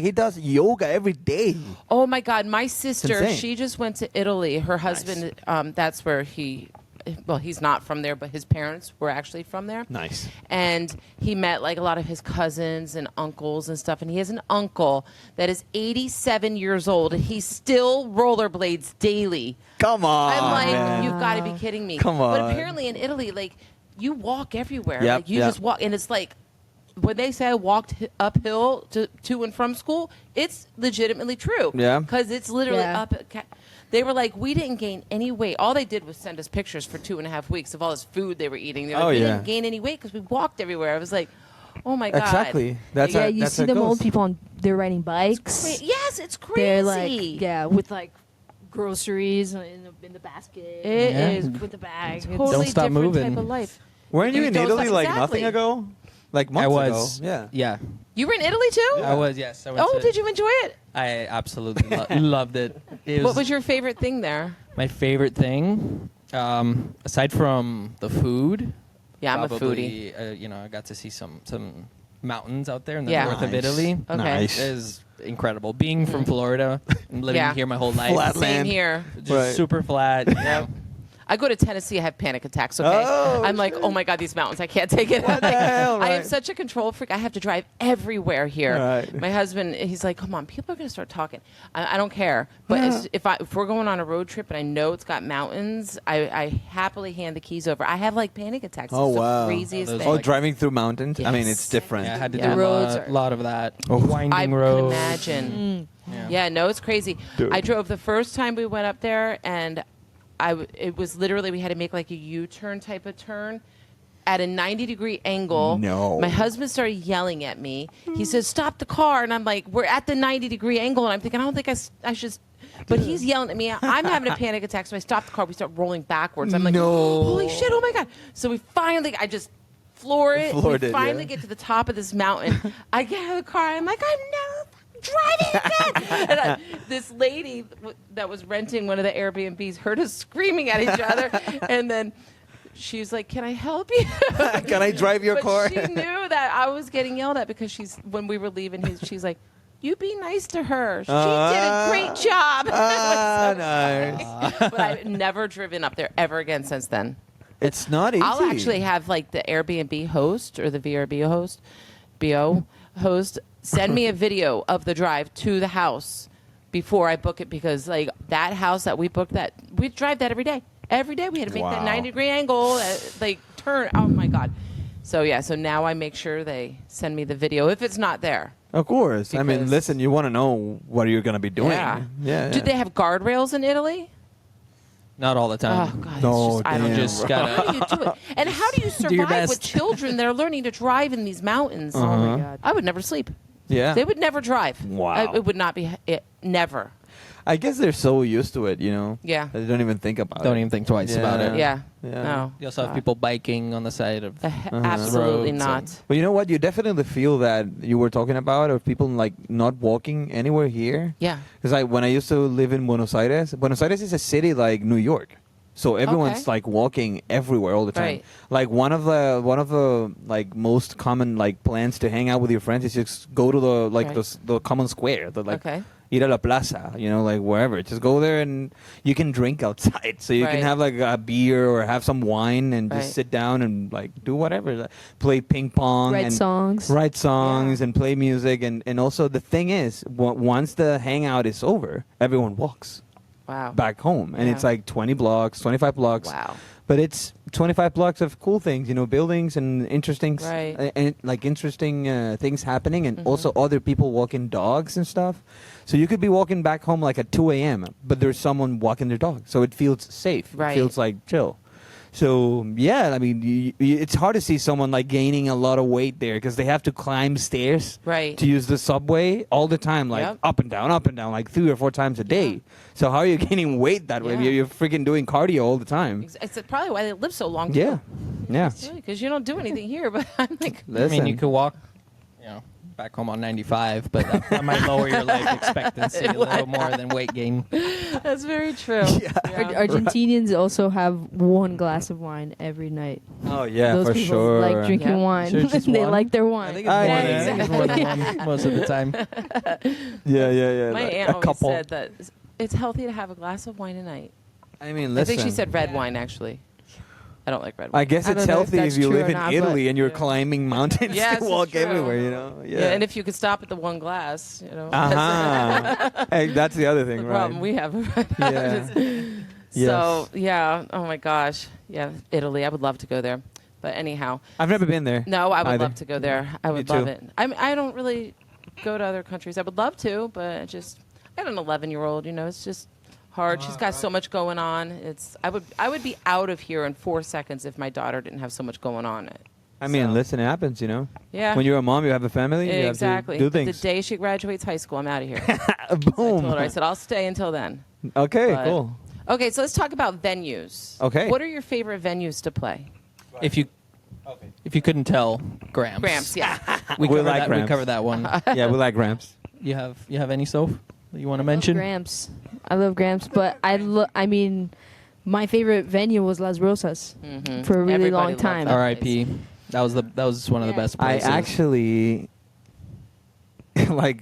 He does yoga every day. Oh my God, my sister, insane. she just went to Italy. Her husband, that's where he's not from there, but his parents were actually from there. Nice. And he met like a lot of his cousins and uncles and stuff. And he has an uncle that is 87 years old, and he still rollerblades daily. Come on, I'm like, man. you've got to be kidding me. Come But on. apparently in Italy, like, you walk everywhere. Yep, Like, you yep. just walk, and it's like, when they say I walked uphill to and from school, it's legitimately true. Yeah. Because it's literally Yeah. up. They were like, we didn't gain any weight. All they did was send us pictures for 2.5 weeks of all this food they were eating. They were like, Oh, we yeah. didn't gain any weight because we walked everywhere. I was like, oh my God. Exactly. That's Yeah, how- you that's see how it them goes. old people they're riding bikes. Yes, it's crazy. They're like, yeah, with like groceries in the basket. It Yeah. is with the bag. It's- totally Don't stop different moving. type of life. Weren't you You in don't Italy stop- like exactly. nothing ago? Like months I was. ago. Yeah. Yeah. You were in Italy too? I was. Yes. I went Oh, to- did you enjoy it? I absolutely loved it. What was your favorite thing there? my favorite thing? Aside from the food. Yeah, I'm a probably, I got to see some mountains out there in the Yeah. north of Nice. Italy. Okay. Nice. It is incredible. Being from Florida and living Yeah. here my whole life. Flat Same land. here. Just Right. super flat. You know. I go to Tennessee, I have panic attacks, okay? Oh, I'm like, oh my God, these mountains, I can't take it. What the hell, I am right? such a control freak. I have to drive everywhere here. Right. My husband, he's like, come on, people are going to start talking. I don't care. But if we're going on a road trip and I know it's got mountains, I happily hand the keys over. I have like panic attacks. Oh, It's wow. the craziest Oh, those thing. are Oh, driving through mountains. I mean, Yes. it's different. Yeah, I had to Yeah. do The a roads lot of that. Oh. Winding I roads. can imagine. Yeah. Yeah, no, it's crazy. Dude. I drove the first time we went up there, and it was literally we had to make like a U-turn type of turn at a 90-degree angle. No. My husband started yelling at me. He says, "Stop the car!" And I'm like, "We're at the 90-degree angle," and I'm thinking, "I don't think I should." But he's yelling at me. I'm having a panic attack, so I stop the car. We start rolling backwards. I'm like, No. "Holy shit! Oh my God!" So we finally, I just floored it. Floored We it, finally yeah. get to the top of this mountain. I get out of the car. I'm like, I'm never driving again. And this lady that was renting one of the Airbnbs heard us screaming at each other, and then she's like, "Can I help you?" Can I drive your but car? she knew that I was getting yelled at because when we were leaving, she's like, "You be nice to her. She did a great job." Nice. But I've never driven up there ever again since then. It's not easy. I'll actually have like the Airbnb host or the VRBO host, BO host, send me a video of the drive to the house before I book it, because like that house that we booked, that we drive that every day. Every day we had to make that Wow. 90-degree angle, like turn. Oh my God. So yeah, so now I make sure they send me the video if it's not there. Of course. I mean, Because- listen, you want to know what you're going to be doing. Yeah. Yeah. Do they have guardrails in Italy? Not all the time. Oh God, No, it's just, I don't damn. know. Just gotta- How do you do it? And how do you Do your survive with best. children that are learning to drive in these mountains? Uh-huh. Oh my God. I would never sleep. Yeah. They would never drive. Wow. It would not be never. I guess they're so used to it, you know. Yeah. They don't even think about it. Don't even think twice about it. Yeah. Yeah. No. You also have God. people biking on the side of. Absolutely roads not. But you know what? You definitely feel that you were talking about of people like not walking anywhere here. Yeah. Because when I used to live in Buenos Aires is a city like New York. So everyone's Okay. like walking everywhere all the time. Right. Like one of the like most common like plans to hang out with your friends is just go to the like Right. the common square, the like Okay. ir a la plaza, you know, like wherever. Just go there and you can drink outside. So you Right. can have like a beer or have some wine and Right. just sit down and like do whatever. Like, play ping pong Write and songs. write songs Yeah. and play music. And also the thing is, once the hangout is over, everyone walks Wow. back home. And Yeah. it's like 20 blocks, 25 blocks. Wow. But it's 25 blocks of cool things, you know, buildings and interesting, Right. and like interesting things happening, and Mhm. also other people walking dogs and stuff. So you could be walking back home like at 2 a.m., but there's someone walking their dog, so it feels safe. Right. It feels like chill. So yeah, I mean, it's hard to see someone like gaining a lot of weight there because they have to climb stairs Right. to use the subway all the time, like Yep. up and down, like 3 or 4 times a day. So how are you gaining weight that way? Yeah. You're freaking doing cardio all the time. It's probably why they live so long. Yeah, yeah. Because you don't do anything here. But I'm like, I mean, Listen. you could walk, back home on 95, but that might lower your life expectancy a little more than weight gain. that's very true. Argentinians also have one glass of wine every night. Oh yeah, Those for people sure. like drinking Yeah. wine. So it's just They one? like their I wine. think it's more, Yeah, than, I think it's more than one most of the time. Yeah. My like aunt a always couple. said that it's healthy to have a glass of wine a night. I mean, I listen. think she said red wine, actually. I don't like red wine. I guess I it's don't know if healthy if that's you true live or in not, Italy but- and you're Yeah. climbing mountains Yes, to it's walk true. everywhere. You know. Yeah, and if you could stop at the one glass, you know. Uh-huh. Hey, that's the other That's thing, the right? problem we have right now. Yeah. So, yeah. Oh, my gosh. Yeah, Italy. I would love to go there. But anyhow. I've never been there. No, I would either. love to go there. I would Me love too. it. I don't really go to other countries. I would love to, but I got an 11-year-old, you know, it's just hard. She's got so much going on. I would be out of here in 4 seconds if my daughter didn't have so much going on. I mean, So- listen, it happens, you know. Yeah. When you're a mom, you have a family. Exactly. You have to do The things. day she graduates high school, I'm out of here. I Boom. told her, I said, I'll stay until then. Okay, But- cool. Okay, so let's talk about venues. Okay. What are your favorite venues to play? If you couldn't tell, Gramps. Gramps, yeah. We covered like that. Gramps. We covered that one. Yeah, we like Gramps. You have any, Soph, that you want to I love mention? Gramps. I love Gramps, but I mean, my favorite venue was Las Rosas Mhm. for a really Everybody long loved time. that. R.I.P. That was one of the Yeah. best I places. actually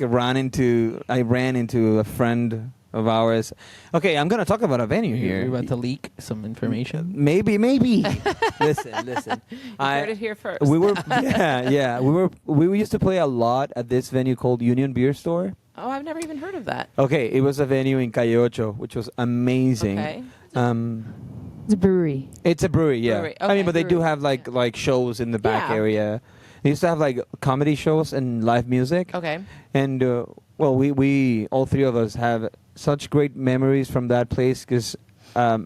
ran into a friend of ours. Okay, I'm gonna talk about a venue You're here. about to leak some information. Maybe. listen. You heard it here first. We were, yeah. We used to play a lot at this venue called Union Beer Store. Oh, I've never even heard of that. Okay, it was a venue in Calle Ocho, which was amazing. Okay. It's a brewery. It's a brewery, yeah. Brewery, I mean, okay. but they do Brewery, have like shows in the back Yeah. area. They used to have like comedy shows and live music. Okay. And well, we all three of us have such great memories from that place because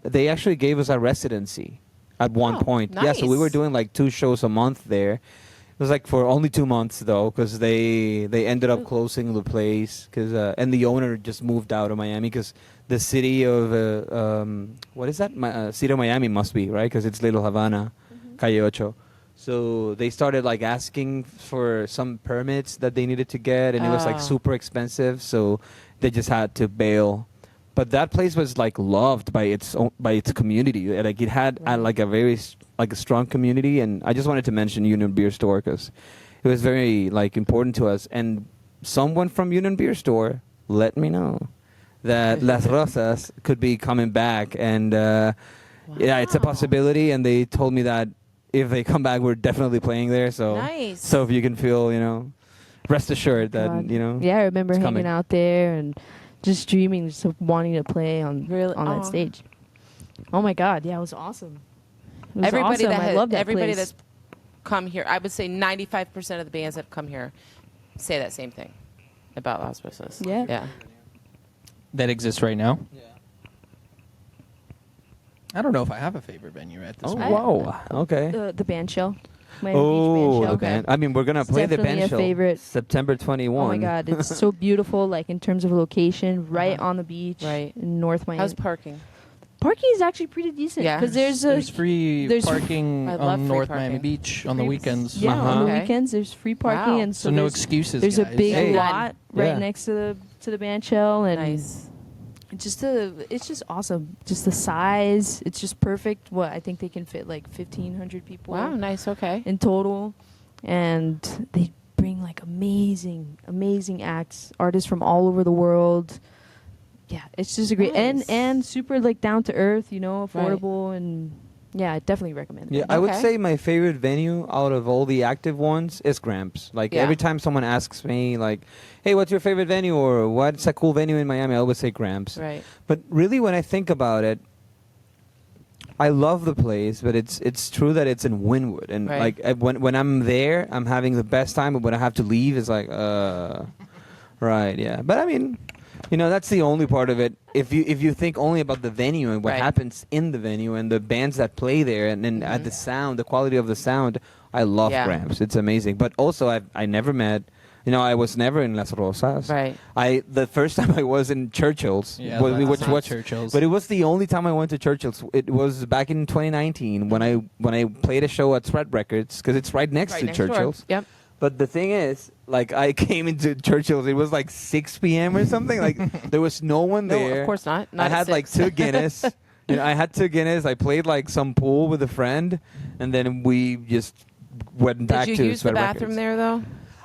they actually gave us a residency at one Oh, point. Yeah, so we were nice. doing like 2 shows a month there. It was like for only 2 months though, because they ended up closing the place and the owner just moved out of Miami because the city of what is that? City of Miami must be right because it's Little Havana, Calle Ocho. So they started like asking for some permits that they needed to get, and it was like Oh. super expensive. So they just had to bail. But that place was like loved by its community. Like it had like a very like a strong community, and I just wanted to mention Union Beer Store because it was very like important to us. And someone from Union Beer Store let me know that Las Rosas could be coming back, and yeah, it's a Wow. possibility. And they told me that if they come back, we're definitely playing there. So Nice. so if you can feel, rest assured that God. Yeah, I remember it's hanging coming. out there and just dreaming, just wanting to play on Really? on Aw. that stage. Oh my God! Yeah, it was awesome. It was Everybody awesome. that I has, love that everybody place. that's come here, I would say 95% of the bands that have come here say that same thing about Las Rosas. Yeah. Yeah. That exists right now. Yeah. I don't know if I have a favorite venue at this Oh point. wow! Okay. The band shell. Miami Beach Oh, band the shell. band. I mean, we're gonna It's play the definitely band a show favorite. September 21. Oh my God, it's so beautiful. Like in terms of location, right Uh-huh. on the beach, Right. in North Miami. How's parking? Parking is actually pretty decent Yeah. because there's free there's- parking I love on free North parking. Miami Beach on the Free- weekends. yeah on the Okay. weekends there's free parking Wow. and So so no there's, excuses. there's a guys. big Hey. lot right Yeah. next to the band shell and Nice. it's just awesome. Just the size, it's just perfect. What I think they can fit like 1,500 people Wow, nice. Okay. in total, and they bring like amazing acts, artists from all over the world. Yeah, it's just a great Nice. and super like down to earth, affordable, and yeah, I definitely recommend it. Yeah, I would Okay. say my favorite venue out of all the active ones is Gramps. Like Yeah. every time someone asks me, like, "Hey, what's your favorite venue?" or "What's a cool venue in Miami?" I always say Gramps. Right. But really, when I think about it, I love the place, but it's true that it's in Wynwood, and Right. like when I'm there, I'm having the best time. But when I have to leave, it's like, right, yeah. But I mean, that's the only part of it. If you think only about the venue and what Right. happens in the venue and the bands that play there, and then at the sound, the quality of the sound, I love Yeah. Gramps. It's amazing. But also, I never met. I was never in Las Rosas. Right. The first time I was in Churchill's, Yeah, was- that's which not was Churchill's. but it was the only time I went to Churchill's. It was back in 2019 when I played a show at Thread Records because it's right next Right to next door. Churchill's. Yep. But the thing is, like, I came into Churchill's. It was like 6 p.m. or something. Like there was no one No, there. of course not. Not I at had like 6. 2 Guinness. I had 2 Guinness. I played like some pool with a friend, and then we just went back Did to you use the Thread bathroom Records. there though?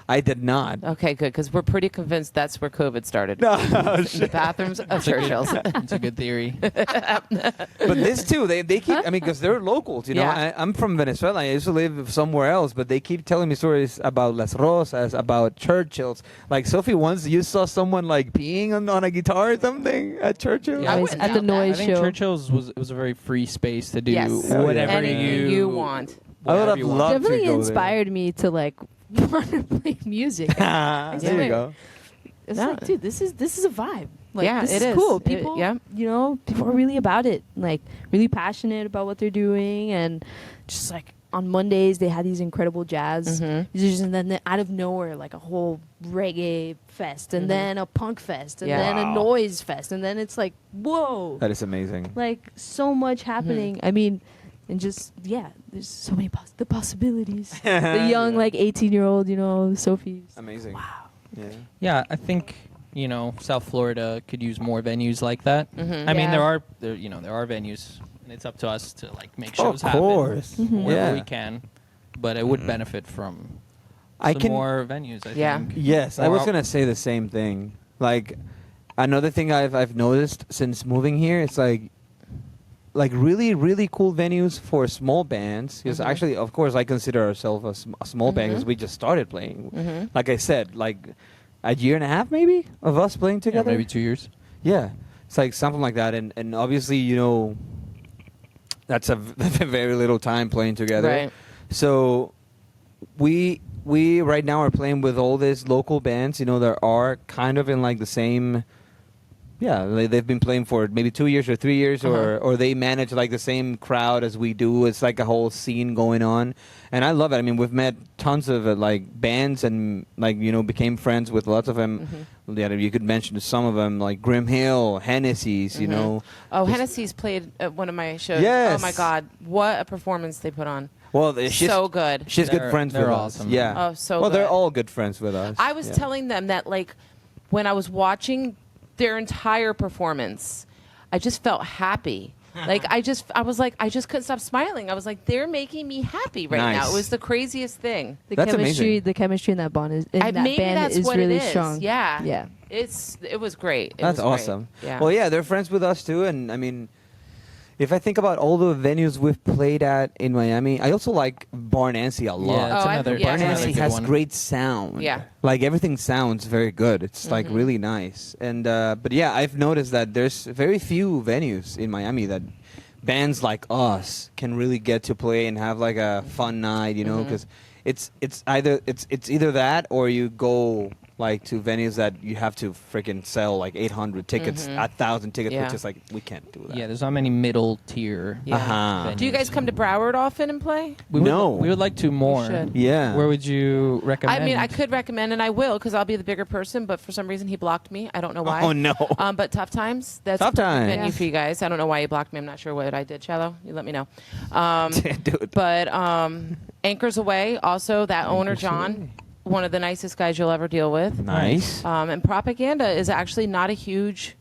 I did not. Okay, good, because we're pretty convinced that's where COVID started. No, In shit. the bathrooms of Churchill's. It's a good theory. But this too, they keep. I mean, because they're locals, Yeah. I'm from Venezuela. I used to live somewhere else, but they keep telling me stories about Las Rosas, about Churchill's. Like Sophie, once you saw someone like peeing on a guitar or something at Churchill's. Yeah, I I was wouldn't at the doubt that. I noise think show. Churchill's was a very free space to do Yes. Hell yeah. whatever Anything you want. I would whatever have you want. loved to Definitely go inspired me to like want to play music. there. There you swear. go. It's Yeah. like, dude, this is a vibe. Like, Yeah, this it is is. cool. It- People, yeah. people are really about it. Like, really passionate about what they're doing, and just like on Mondays they had these incredible jazz Mhm. musicians, and then out of nowhere like a whole reggae fest, and Mhm. then a punk fest, and Yeah. then a Wow. noise fest, and then it's like, whoa, That is amazing. like so much happening. I mean, and just there's so many the possibilities. The young Yeah. like 18-year-old, Sophie. Amazing. Wow. Yeah. Yeah, I think South Florida could use more venues like that. Mhm. I mean, Yeah. there are venues, and it's up to us to like make Oh, shows of happen course. Mhm. wherever Yeah. we can. But it would benefit from I some can. more venues. I Yeah. think. Yes, I Or was I'll- gonna say the same thing. Like, another thing I've noticed since moving here, it's like really really cool venues for small bands. Because Mhm. actually, of course, I consider ourselves a small band because Mhm. we just started playing. Mhm. Like I said, like a year and a half maybe of us playing Yeah, together. maybe 2 years. Yeah, it's like something like that, and obviously that's a very little time playing together. Right. So we right now are playing with all these local bands. That are kind of in like the same. Yeah, they've been playing for maybe 2 years or 3 years, or they manage like the same crowd as we do. It's like a whole scene going on, and I love it. I mean, we've met tons of like bands and like became friends with lots of them. Mhm. Yeah, you could mention some of them like Grim Hill, Hennessy's. Mhm. Oh, Just- Hennessy's played at one of my shows. Yes. Oh my God, what a performance they put on! Well, she's So good. She's good They're- friends they're with awesome. us. Yeah. Oh, so well, they're good. all good friends with us. I was Yeah. telling them that like when I was watching their entire performance, I just felt happy. Like I was like I just couldn't stop smiling. I was like, they're making me happy right now. Nice. It was the craziest thing. The That's chemistry, amazing. the chemistry in that bond is in that Maybe band that's is what really it is. strong. Yeah. Yeah. It was great. It That's was great. awesome. Yeah. Well, yeah, they're friends with us too, and I mean, if I think about all the venues we've played at in Miami, I also like Bar Nancy a lot. Yeah, it's Oh, I've- another. yeah, Bar it's another Nancy good has one. great sound. Yeah. Like everything sounds very good. It's like Mhm. really nice. And but yeah, I've noticed that there's very few venues in Miami that bands like us can really get to play and have like a fun night, Mhm. because it's either that or you go like to venues that you have to freaking sell like 800 tickets, Mhm. 1,000 tickets, Yeah. which is like we can't do that. Yeah, there's not many middle tier. Yeah. Uh-huh. Do you guys come to Broward often and play? No. We would like to more. should. Yeah. Where would you recommend? I mean, I could recommend, and I will, because I'll be the bigger person. But for some reason, he blocked me. I don't know why. Oh no. But Tough Times. That's Tough a perfect Times. venue Yeah. for you guys. I don't know why he blocked me. I'm not sure what I did. Shallow. You let me know. Dude. But Anchors Away. Also, that owner Anchors John, Away. one of the nicest guys you'll ever deal with. Nice. And Propaganda is actually not a huge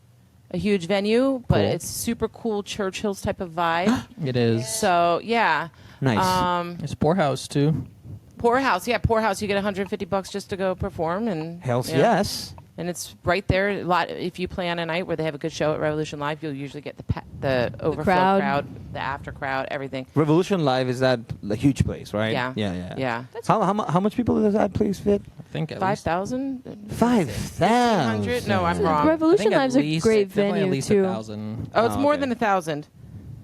venue, but Cool. it's super cool Churchill's type of vibe. It is. So yeah. Nice. It's Poorhouse too. Poorhouse, yeah, Poorhouse. You get $150 just to go perform, and Hells you know, yes. and it's right there. A lot. If you play on a night where they have a good show at Revolution Live, you'll usually get the overflow crowd. the after crowd, everything. Revolution Live is that a huge place, right? Yeah. Yeah. Yeah, How much people does that place fit? I think at 5,000, 5,000. No, I'm So wrong. Revolution Live's a least, great definitely venue at least too. 1,000. Oh, it's Oh, more okay. than 1,000.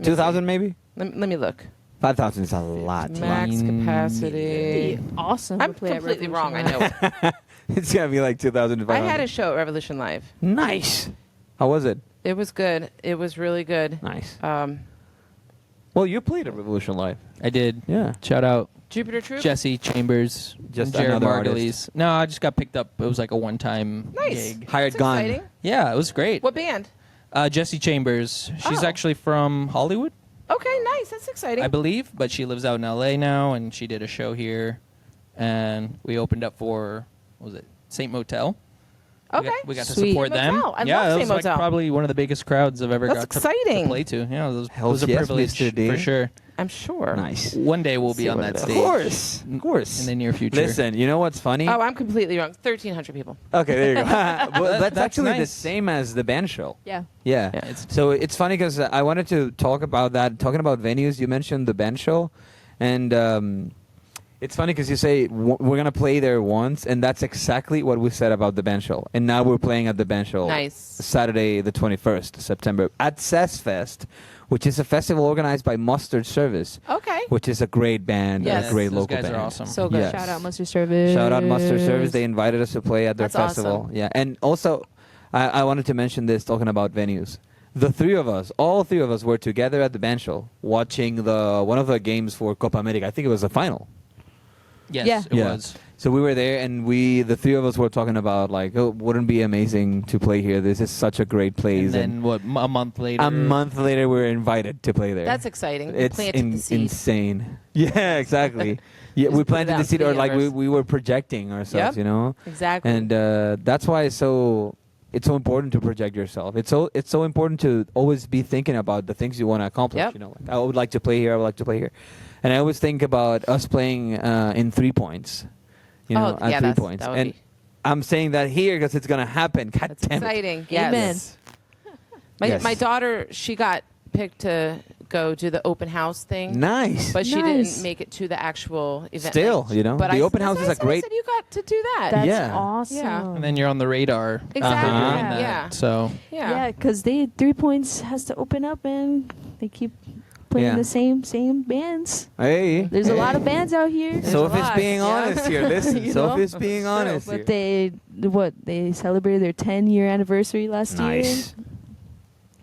2,000 maybe. Let me look. 5,000 is a lot. Max capacity. Be awesome. I'm to play at completely wrong. Revolution I Live. know. It's gonna be like 2,000. I had a show at Revolution Live. Nice. How was it? It was good. It was really good. Nice. Um, Well, you played at Revolution Live. I did. Yeah. Shout out Jupiter Troop. Jesse Chambers, Just and Jared another Margulies. No, I just got picked up. It was like a one-time Nice. gig. Hired That's gun. exciting. Yeah, it was great. What band? Jesse Chambers. She's Oh. actually from Hollywood, Okay, nice. That's exciting. I believe, but she lives out in LA now, and she did a show here, and we opened up for what was it, Saint Motel. Okay. We got to Sweet. support Saint them. Motel. I yeah, love it Saint was like Motel. probably one of the biggest crowds I've ever That's got to exciting. play to. Yeah, it Hells was a yes, privilege Mr. D. for sure. I'm sure. Nice. One day we'll See be on what that it is. stage. Of course. Of course. In the near future. Listen, you know what's funny? Oh, I'm completely wrong. 1,300 people. Okay, there you go. Well, that's That's actually the nice. same as the band show. Yeah. Yeah. Yeah, it's- So it's funny because I wanted to talk about that. Talking about venues, you mentioned the band show, and it's funny because you say we're gonna play there once, and that's exactly what we said about the band show. And now we're playing at the band show. Nice. Saturday, the 21st September at Cess Fest, which is a festival organized by Mustard Service, Okay. which is a great band, Yes. a great Those local guys are band. awesome. So good. Yes. Shout out Mustard Service. Shout out Mustard Service. They invited us to play at their That's festival. awesome. Yeah, and also I wanted to mention this talking about venues. the all three of us were together at the band show watching one of the games for Copa America. I think it was the final. Yes, Yeah. it was. So we were there, and the three of us were talking about like, oh, wouldn't it be amazing to play here? This is such a great place. And then what? A month later. a month later, we were invited to play there. That's exciting. You It's planted the seed. insane. Yeah, exactly. Yeah, Just we put it planted out the to seed, the or like universe. we were projecting ourselves, Yep. Exactly. And that's why it's so important to project yourself. It's so important to always be thinking about the things you want to accomplish. Yep. Like, I would like to play here. I would like to play here, and I always think about us playing in 3 points. Oh, at yeah, 3 that's- points, that would and be- I'm saying that here because it's gonna happen. God That's damn it. exciting. Amen. Yes. My Yes. my daughter, she got picked to go do the open house thing. Nice. But she Nice. didn't make it to the actual event. Still, night. But the I- open that's house what is I a said. great. I said you got to do that. That's Yeah. awesome. Yeah. And then you're on the radar. Exactly. Uh-huh. doing that. Yeah. So Yeah, because 3 points has to open up, and they keep playing Yeah. the same bands. Hey, There's a lot of bands out here. There's a Sophie's lot, being yeah. honest here. Listen, You know? Sophie's being honest here. But they celebrated their 10-year anniversary last year. Nice.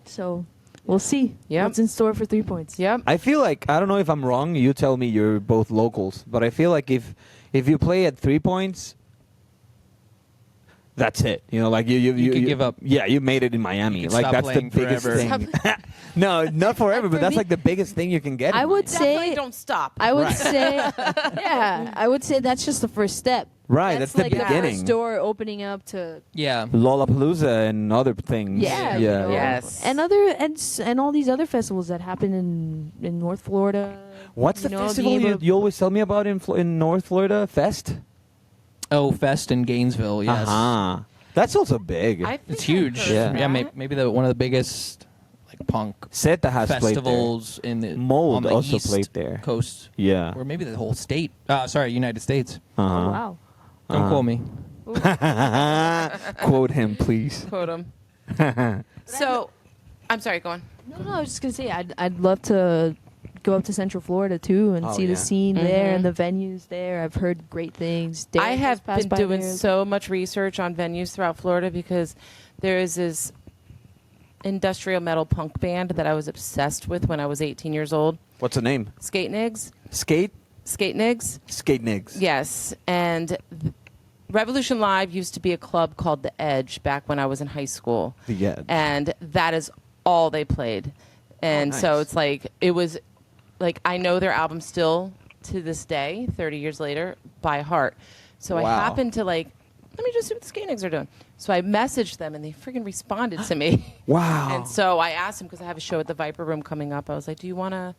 So we'll see Yep. what's in store for 3 points. Yep. I feel like, I don't know if I'm wrong. You tell me. You're both locals, but I feel like if you play at 3 points, that's it. Like you could give up. Yeah, you made it in Miami. You could Like stop that's the playing biggest forever. thing. No, not forever, but For that's me- like the biggest thing you can get. I in would Miami. Definitely say- don't stop. I would Right. say, yeah, I would say that's just the first step. Right, that's the like beginning. the first door opening up to yeah. Lollapalooza and other things. yeah, yeah, you know, Yes. and all these other festivals that happen in North Florida. What's the You know, festival being able- you always tell me about in North Florida? Fest. Oh, Fest in Gainesville. Yes. Uh-huh. That's also big. I think It's I've huge. heard Yeah. that. Yeah. Maybe one of the biggest like punk Seta has played there. festivals in the Mold on the also East played there. Coast, Yeah. or maybe the whole state. Sorry, United States. Uh-huh. Oh, wow. Don't Uh-huh. quote me. Quote him, please. Quote 'em. So, I'm sorry. Go on. No, I was just gonna say I'd love to go up to Central Florida too and Oh, see yeah. the scene there Mhm. and the venues there. I've heard great things. I Derek have has passed been by doing there. so much research on venues throughout Florida because there is this industrial metal punk band that I was obsessed with when I was 18 years old. What's the name? Skate Nigs. Skate Nigs. Yes. And Revolution Live used to be a club called The Edge back when I was in high school. The Edge. And that is all they played. And nice. so it's like, it was like, I know their album still to this day, 30 years later, by heart. So I Wow. happened to like, let me just see what the Skate Nigs are doing. So I messaged them and they freaking responded to me. Wow. And so I asked them, because I have a show at the Viper Room coming up. I was like, do you want to,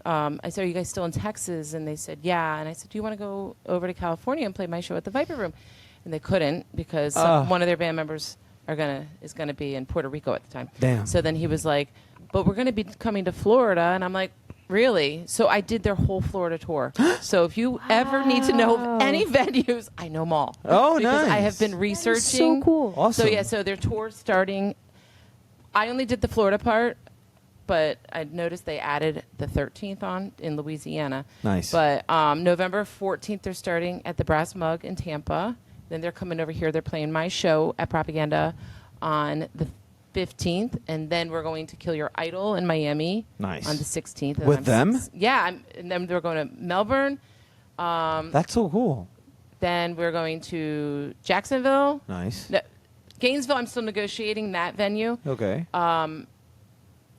I said, are you guys still in Texas? And they said, yeah. And I said, do you want to go over to California and play my show at the Viper Room? And they couldn't because one of their band members is gonna be in Puerto Rico at the time. Damn. So then he was like, but we're gonna be coming to Florida, and I'm like, really? So I did their whole Florida tour. So if you ever need to know Wow. of any venues, I know them all. Oh, because I nice. have been That researching. is so cool. Awesome. So yeah, so their tour starting. I only did the Florida part, but I noticed they added the 13th on in Louisiana. Nice. But November 14th, they're starting at the Brass Mug in Tampa. Then they're coming over here. They're playing my show at Propaganda on the 15th, and then we're going to Kill Your Idol in Miami Nice. on the 16th. And With I'm them? Yeah, and then we're going to Melbourne. That's so cool. Then we're going to Jacksonville. Nice. No, Gainesville, I'm still negotiating that venue. Okay.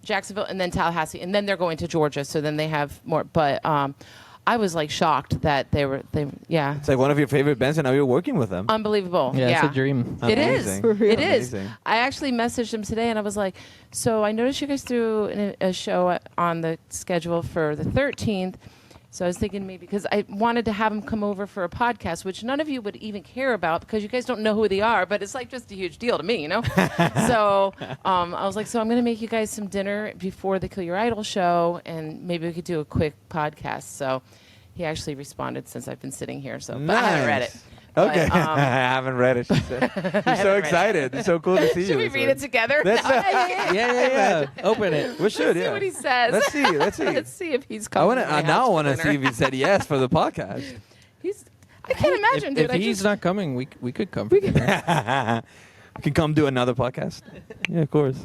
Jacksonville, and then Tallahassee, and then they're going to Georgia. So then they have more. But I was like shocked that they yeah, It's like one of your favorite bands, and now you're working with them. unbelievable. Yeah, it's a dream. It is. Amazing. It is. Amazing. I actually messaged him today, and I was like, "So I noticed you guys threw a show on the schedule for the 13th." So I was thinking maybe because I wanted to have him come over for a podcast, which none of you would even care about because you guys don't know who they are. But it's like just a huge deal to me, you know. So I was like, "So I'm going to make you guys some dinner before the Kill Your Idol show, and maybe we could do a quick podcast." So he actually responded since I've been sitting here. So but I haven't read it. Okay. But, I haven't read it. She said. You're so excited. It's so cool to see you. Should we this read way. it together? That's No. Yeah. Open it. We should, See yeah. what he says. Let's see. Let's see. Let's see if he's I coming. want to my to. Now I house want to for see if dinner. he said yes for the podcast. I can't imagine, dude. If I he's just- not coming, we could come. For dinner. We can come do another podcast. Yeah, of course.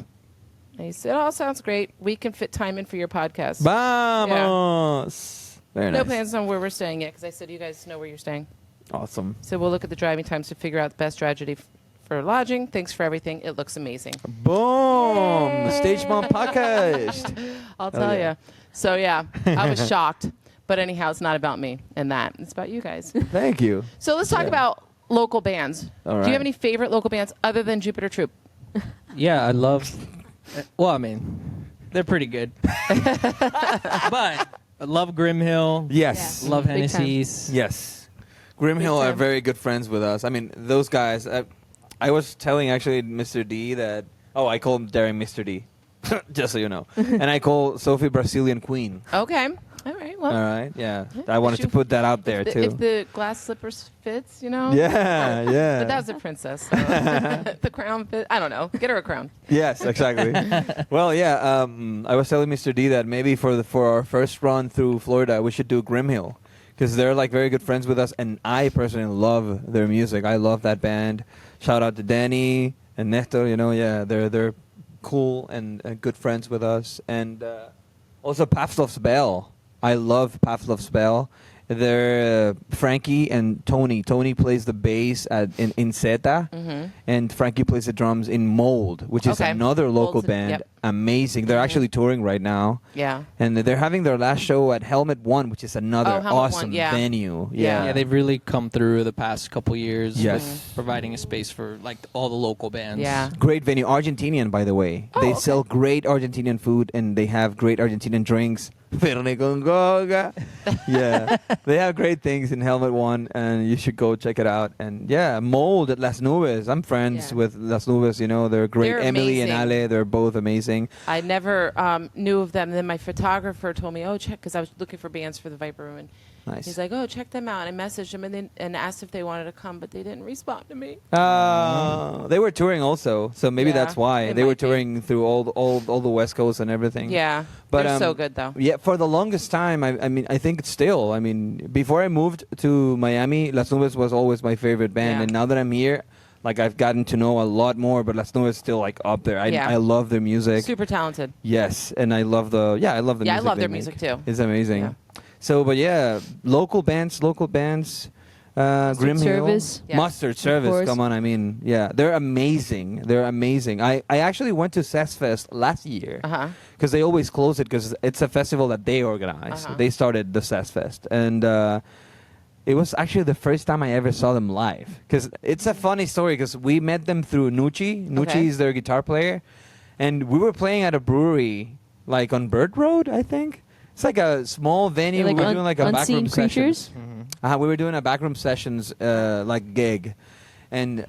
And he said, "Oh, sounds great. We can fit time in for your podcast." Vamos. Very No nice. plans on where we're staying yet because I said you guys know where you're staying. Awesome. So we'll look at the driving times to figure out the best strategy for lodging. Thanks for everything. It looks amazing. Boom. Stage Mom podcast. I'll tell yeah. you. So yeah, I was shocked. But anyhow, it's not about me and that. It's about you guys. Thank you. So let's talk about local bands. All Do right. you have any favorite local bands other than Jupiter Troop? Yeah, I love. Well, I mean, they're pretty good. But I love Grim Hill. Yes. Yeah. Love Big time. Hennessy's. Yes. Grim Hill are time. very good friends with us. I mean, those guys. I was telling actually Mr. D that. Oh, I call him Darren Mr. D. Just so you know. And I call Sophie Brazilian Queen. Okay. All right. Well, All right. Yeah. Yeah, I wanted she- to put that out there too. if the glass slippers fits, you know. Yeah. Yeah. But that was a princess. So. The crown fit. I don't know. Get her a crown. Yes, exactly. Well, yeah. I was telling Mr. D that maybe for our first run through Florida, we should do Grim Hill because they're like very good friends with us, and I personally love their music. I love that band. Shout out to Danny and Nestor. You know, yeah, they're cool and good friends with us, and also Pavlov's Bell. I love Pavlov's Bell. They're Frankie and Tony. Tony plays the bass in Zeta, and Frankie plays the drums in Mold, which is Okay. another local Mold's a- band. yep. Amazing. They're actually touring right now, Yeah. and they're having their last show at Helmet One, which is another Oh, Helmet awesome One, yeah. venue. Yeah. Yeah, they've really come through the past couple years. Yes. with providing a space for like all the local bands. Yeah. Great venue. Argentinian, by the way. Oh, They okay. sell great Argentinian food, and they have great Argentinian drinks. Fernet con coca. Yeah. They have great things in Helmet One, and you should go check it out. And yeah, Mold at Las Nubes. I'm friends Yeah. with Las Nubes. You know, they're great. They're Emily and amazing. Ale, they're both amazing. I never knew of them. Then my photographer told me, "Oh, check," because I was looking for bands for the Viper Room, and Nice. he's like, "Oh, check them out." And I messaged them and asked if they wanted to come, but they didn't respond to me. They were touring also, so maybe Yeah, that's why it they were might be. touring through all the West Coast and everything. Yeah, But, they're so um, good though. Yeah, for the longest time, I mean, I think it's still. I mean, before I moved to Miami, Las Nubes was always my favorite band, Yeah. and now that I'm here, like I've gotten to know a lot more. But Las Nubes is still like up there. Yeah. I love their music. Super talented. Yes, and I love the Yeah, I music. love they their make. music, too. It's amazing. Yeah. So, but yeah, local bands. Grim Hill, Service. Yeah. Mustard Service. course. Come on, I mean, yeah, they're amazing. They're amazing. I actually went to Fest last year Uh-huh. because they always close it because it's a festival that they organize. Uh-huh. They started the Fest, and it was actually the first time I ever saw them live. Because it's a funny story because we met them through Nucci. Nucci Okay. is their guitar player, and we were playing at a brewery like on Bird Road, I think. It's like a small venue. Like we were doing like a Unseen backroom session. Creatures? We were doing a backroom sessions like gig, and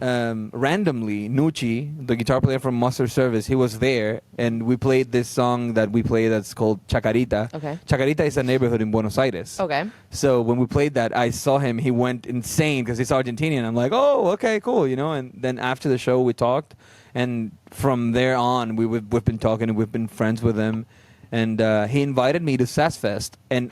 randomly Nucci, the guitar player from Mustard Service, he was there, and we played this song that we play that's called Chacarita. Okay. Chacarita is a neighborhood in Buenos Aires. Okay. So when we played that, I saw him. He went insane because he's Argentinian. I'm like, oh, okay, cool, you know. And then after the show, we talked, and from there on, we've been talking, and we've been friends with him. And he invited me to Fest, and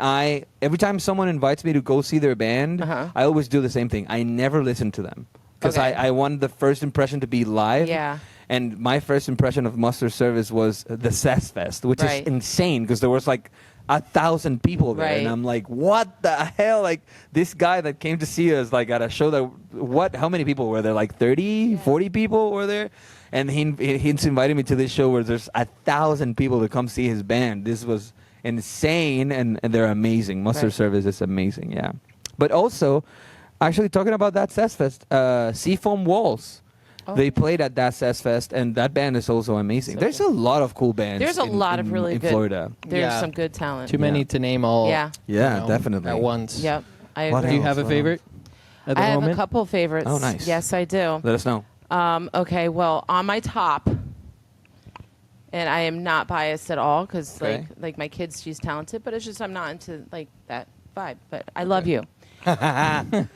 every time someone invites me to go see their band, Uh-huh. I always do the same thing. I never listen to them because Okay. I want the first impression to be live. Yeah. And my first impression of Mustard Service was the Fest, which Right. is insane because there was like 1,000 people there, and Right. I'm like, what the hell? Like this guy that came to see us, like at a show that how many people were there? Like 30, 40 people were there. And he invited me to this show where there's 1,000 people to come see his band. This was insane, and they're amazing. Mustard Right. Service is amazing, yeah. But also, actually talking about that Fest, Seafoam Walls. Oh. They played at that Fest, and that band is also amazing. So There's good. a lot of cool bands. There's a lot of really in good- Florida. There's Yeah. some good talent. Too many Yeah. to name all. Yeah. Yeah, definitely. At once. Yep. I What agree. Do you else? have a What favorite at the I have moment? a couple favorites. Oh, nice. Yes, I do. Let us know. Okay, well, on my top, and I am not biased at all because Okay. like my kids, she's talented, but it's just I'm not into like that vibe. But I love you.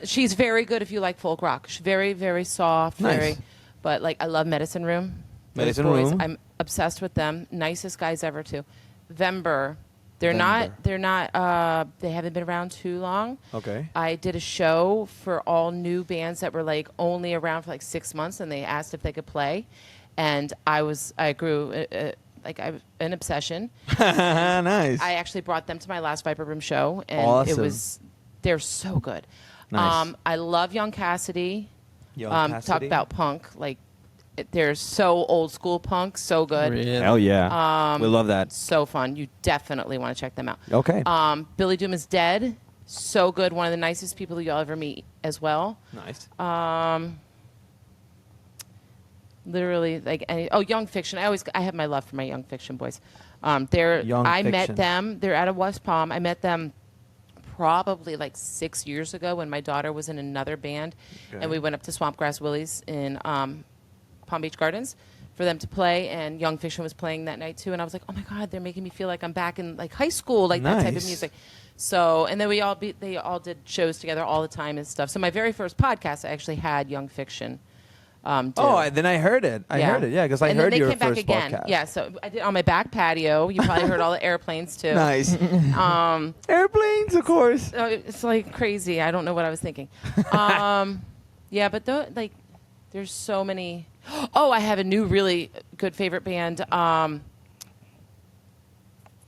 She's very good if you like folk rock. She's very, very soft. Nice. Very, but like I love Medicine Room. Those Medicine boys, Room. I'm obsessed with them. Nicest guys ever too. Vember. They're Vember. not. They haven't been around too long. Okay. I did a show for all new bands that were like only around for like 6 months, and they asked if they could play, and I grew an obsession. Nice. I actually brought them to my last Viper Room show, and Awesome. they're so good. Nice. I love Young Cassidy. Young Talk Cassidy? about punk, they're so old school punk, so good. Really? Hell yeah. We love that. So fun. You definitely want to check them out. Okay. Billy Doom is Dead. So good. One of the nicest people you'll ever meet as well. Nice. Literally, Young Fiction. I have my love for my Young Fiction boys. Young I Fiction. met them. They're out of West Palm. I met them probably 6 years ago when my daughter was in another band, Okay. and we went up to Swampgrass Willie's in Palm Beach Gardens for them to play, and Young Fiction was playing that night too, and I was like, oh my God, they're making me feel like I'm back in high school, that type of Nice. music. So, and then they all did shows together all the time and stuff. So my very first podcast, I actually had Young Fiction. Do. Then I heard it. I heard it. Yeah, because I And heard then your they came back first again. podcast. Yeah, so I did on my back patio. You probably heard all the airplanes too. Nice. Um, Airplanes, of course. it's crazy. I don't know what I was thinking. Yeah, but there's so many. Oh, I have a new really good favorite band.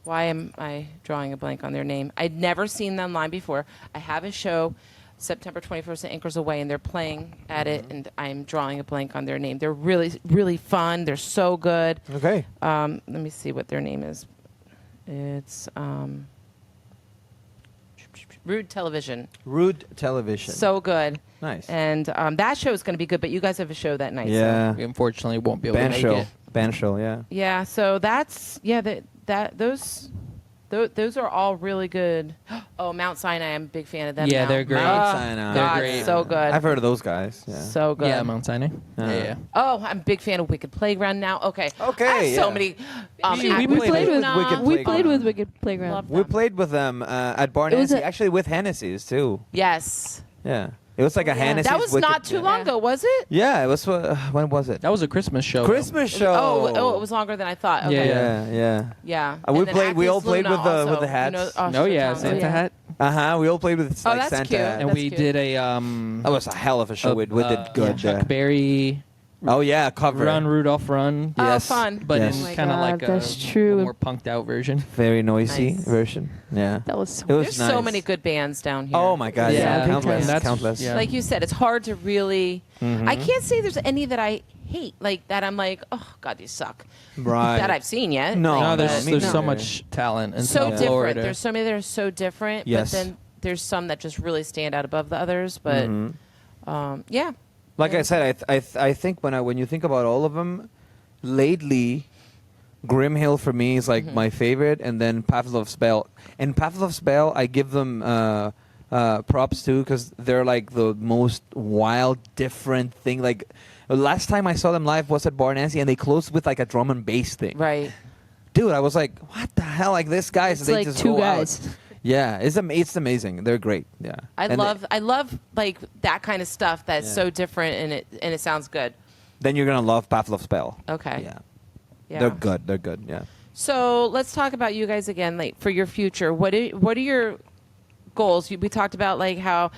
Why am I drawing a blank on their name? I'd never seen them live before. I have a show September 21st at Anchors Away, and they're playing at it, and I'm drawing a blank on their name. They're really, really fun. They're so good. Okay. Let me see what their name is. It's Rude Television. Rude Television. So good. Nice. And that show is going to be good, but you guys have a show that night. Yeah. We unfortunately won't be able Band to make show. it. Band show, yeah. So, yeah, so that's, those are all really good. Oh, Mount Sinai, I'm a big fan of them Yeah, now. they're great. Mount Oh, Sinai. They're God, great. so good. I've heard of those guys. Yeah. So good. Yeah, Mount Sinai. Yeah. Oh, I'm a big fan of Wicked Playground now. Okay. Okay, I have so yeah. many. We We played with Wicked we played Playground. with Wicked Playground. Love We played with them at Bar It was Nancy, a- actually with Hennessy's too. Yes. Yeah. It was like a Hennessy's. That was Wicked- not too yeah. long ago, was it? Yeah, it was. When was it? That was a Christmas show. Christmas show. Oh, it was longer than I thought. Okay. Yeah. Yeah. We And then played- we all Actors played Luna with the also, hats. No, yeah, Chicago. Santa yeah. hat. We all played with Oh, like that's Santa. cute. hat. And That's we cute. did a That was a hell of a show. We did good. Chuck Berry Oh yeah, cover. Run Rudolph Run. Oh, Yes. fun. But Yes. in Oh my kind of God, like a that's true. more punked out version. Very noisy Nice. version. Yeah. That was so It was There's nice. so many good bands down here. Oh my god. Yeah, Yeah. big Countless. time. That's- Countless. yeah. Like you said, it's hard to really. Mhm. I can't say there's any that I hate, that I'm like, oh God, these suck. Right. That I've seen yet. No, No, there's me there's neither. so much talent in So South different. Florida. There's so many that are so different. Yes. But then there's some that just really stand out above the others. But Mhm. yeah. Like Yeah. I said, I think when you think about all of them, lately, Grim Hill for me is like Mhm. my favorite, and then Pavlov's Bell. And Pavlov's Bell, I give them props too because they're like the most wild, different thing. Like last time I saw them live was at Bar Nancy, and they closed with like a drum and bass thing. Right. Dude, I was like, what the hell? Like this guys, It's they like just two go out. guys. Yeah, it's amazing. They're great. Yeah, I And love like that kind of stuff that's Yeah. so different and it sounds good. then you're gonna love Pavlov's Bell. Okay. Yeah. Yeah. They're good. They're good. Yeah. So let's talk about you guys again, like for your future. What are your goals? We talked about like how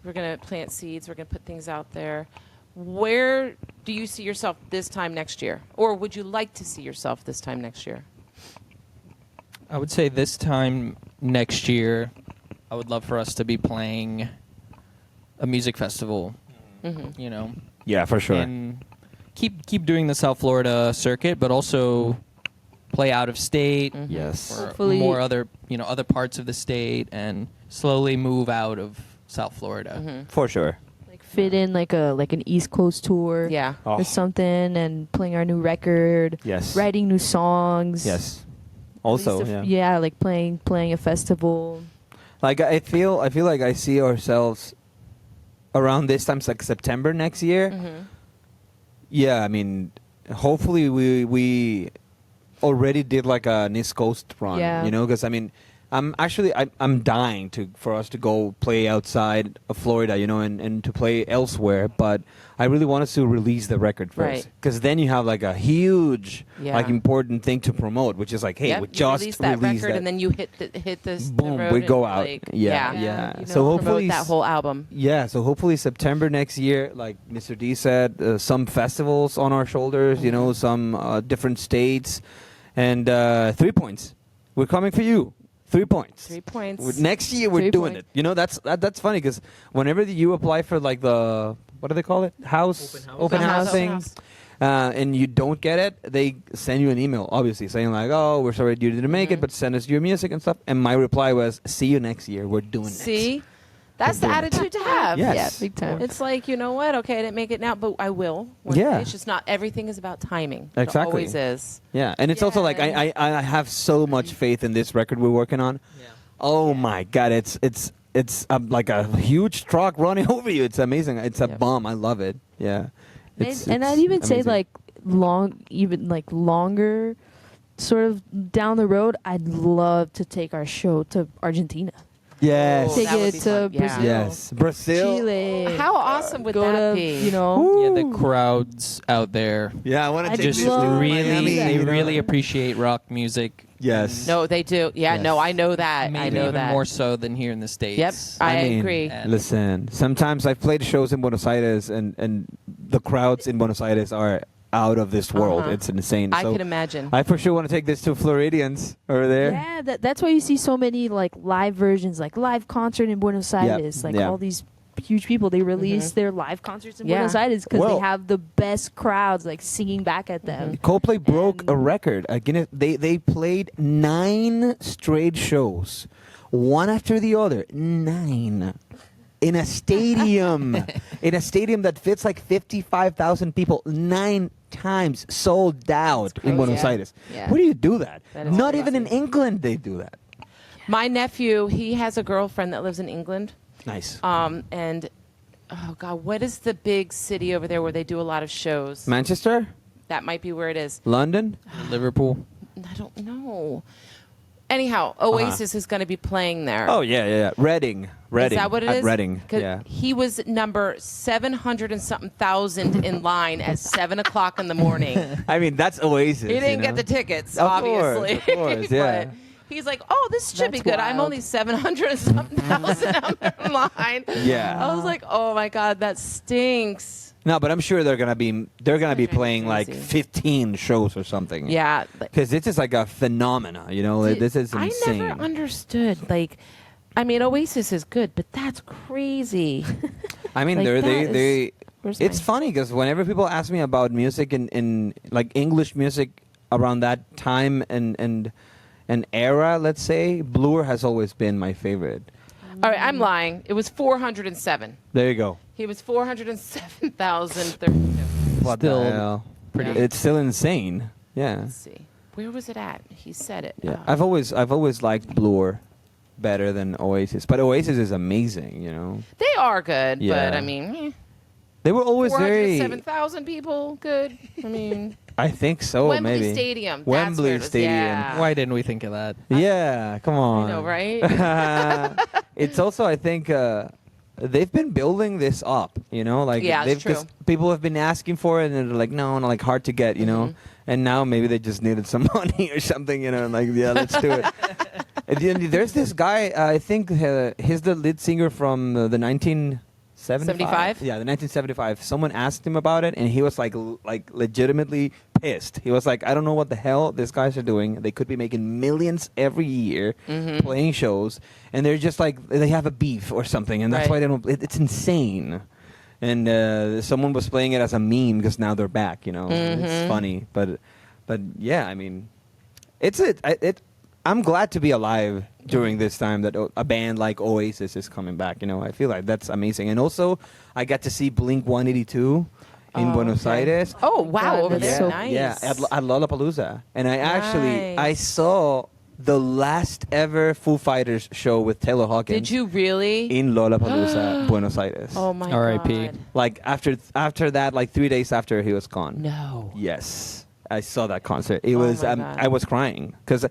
we're gonna plant seeds, we're gonna put things out there. Where do you see yourself this time next year, or would you like to see yourself this time next year? I would say this time next year, I would love for us to be playing a music festival. Mm-hmm. You know, Yeah, for sure. and keep doing the South Florida circuit, but also play out of state Mhm. Yes. or Hopefully- more other other parts of the state, and slowly move out of South Florida. Mm-hmm. For sure. Like fit in like an East Coast tour. Yeah. Oh. Or something, and playing our new record, Yes. writing new songs. Yes. At least Also, if- yeah. like playing a festival. Like I feel like I see ourselves around this time, like September next year. Mm-hmm. Yeah, I mean, hopefully we already did like an East Coast run. Yeah. You know, because I mean, I'm dying for us to go play outside of Florida, you know, and to play elsewhere. But I really want us to release the record first, Right. because then you have like a huge, Yeah. like important thing to promote, which is like, hey, Yep, we you just release that released record, that. and then you hit this. Boom, the road we go and, out. like, Yeah, yeah. yeah. You know, So hopefully promote that whole album. Yeah, so hopefully September next year, like Mr. D said, some festivals on our shoulders, you know, some different states, And 3 points. We're coming for you. 3 points. 3 points. Next year we're 3 doing points. it. You know, that's funny because whenever you apply for like the what do they call it? House Open house house. thing. And you don't get it, they send you an email, obviously, saying like, "Oh, we're sorry you didn't make it, but send us your music and stuff." And my reply was, "See you next year. We're doing it." See? That's the We're doing it. attitude to have. Yes. Yeah, big time. It's like, you know what? Okay, I didn't make it now, but I will. one Yeah. day. It's just not everything is about timing. Exactly. It always is. Yeah, and it's also like I have so much faith in this record we're working on. Yeah. Oh my God, it's like a huge truck running over you. It's amazing. It's a Yep. bomb. I love it. Yeah. And I'd even say amazing. like longer, sort of down the road. I'd love to take our show to Argentina. Yes. Oh, Take that would it be to fun. Yeah. Brazil. Yes. Brazil. Chile. How awesome would Go that to, be? you know, Yeah, the crowds out there Yeah, I want to I take just this to love really, Miami, they you know? really appreciate rock music. Yes. No, they do. Yeah, Yes. no, I know that. Maybe I know even that. more so than here in the States. Yep, I mean, agree. And- Listen, sometimes I've played shows in Buenos Aires, and the crowds in Buenos Aires are out of this world. Uh-huh. It's insane. I So can imagine. I for sure want to take this to Floridians over there. yeah, that's why you see so many like live versions, like live concert in Buenos Aires. Like yeah. all these huge people, they release their live concerts in Yeah. Buenos Aires because Well- they have the best crowds, like singing back at them. Coldplay broke a And- record. Again, they played 9 straight shows, one after the other. 9 in a stadium, in a stadium that fits like 55,000 people. 9 times sold out That's in crazy. Buenos Yeah. Aires. Yeah. Where do you do that? That is Not crazy. even in England they do that. My nephew, he has a girlfriend that lives in England. Nice. And oh god, what is the big city over there where they do a lot of shows? Manchester, That might be where it is. London. Liverpool. I don't know. Anyhow, Oasis is going to be playing there. Oh yeah. Reading. Is that what it is? At Reading. 'Cause Yeah. He was number 700 and something thousand in line at 7:00 in the morning. I mean, that's Oasis. He didn't you know? get the tickets, Of obviously. course, of course, yeah. But he's like, "Oh, this should be That's good. I'm wild. only 700 and something thousand out there in line." Yeah. I was like, "Oh my god, that stinks." No, but I'm sure they're gonna be Crazy. playing like 15 shows or something. Yeah. Because this is like a phenomena, you know. Dude, This is insane. I never understood. Like, I mean, Oasis is good, but that's crazy. I mean, like, they. Where's It's my- funny because whenever people ask me about music in like English music around that time and era, let's say, Blur has always been my favorite. All right, I'm lying. It was 407. There you go. He was 407,032. What Still the hell? pretty- It's still insane. Yeah. Let's see. Where was it at? He said it. Yeah. Oh. I've always liked Blur better than Oasis, but Oasis is amazing. You know. They are good, Yeah. but I mean, They were always very. 407,000 people, good. I mean, I think so. Wembley maybe Stadium. That's Wembley where it was. Stadium. Yeah. Why didn't we think of that? Yeah, come on. I know, right? It's also, I think, they've been building this up. You know, like Yeah, it's 'cause true. people have been asking for it, and they're like, no, like hard to get. You know, and now maybe they just needed some money or something. You know, and like yeah, let's do it. And then there's this guy. I think he's the lead singer from the 1975. 75? Yeah, the 1975. Someone asked him about it, and he was like legitimately pissed. He was like, I don't know what the hell these guys are doing. They could be making millions every year playing shows, and they're just like they have a beef or something, and that's Right. why they don't. It's insane. And someone was playing it as a meme because now they're back. You know, it's funny, but yeah, I mean, I'm glad to be alive during this time that a band like Oasis is coming back. You know, I feel like that's amazing. And also, I got to see Blink 182 in Oh, Buenos okay. Aires. Oh, wow, God, over that's there. so- Nice. Yeah, at Lollapalooza. And I actually, I Nice. saw the last ever Foo Fighters show with Taylor Hawkins. Did you really? In Lollapalooza, Buenos Aires. Oh, my R.I.P.. God. Like after that, like 3 days after he was gone. No. Yes, I saw that concert. It Oh was my God. I was crying because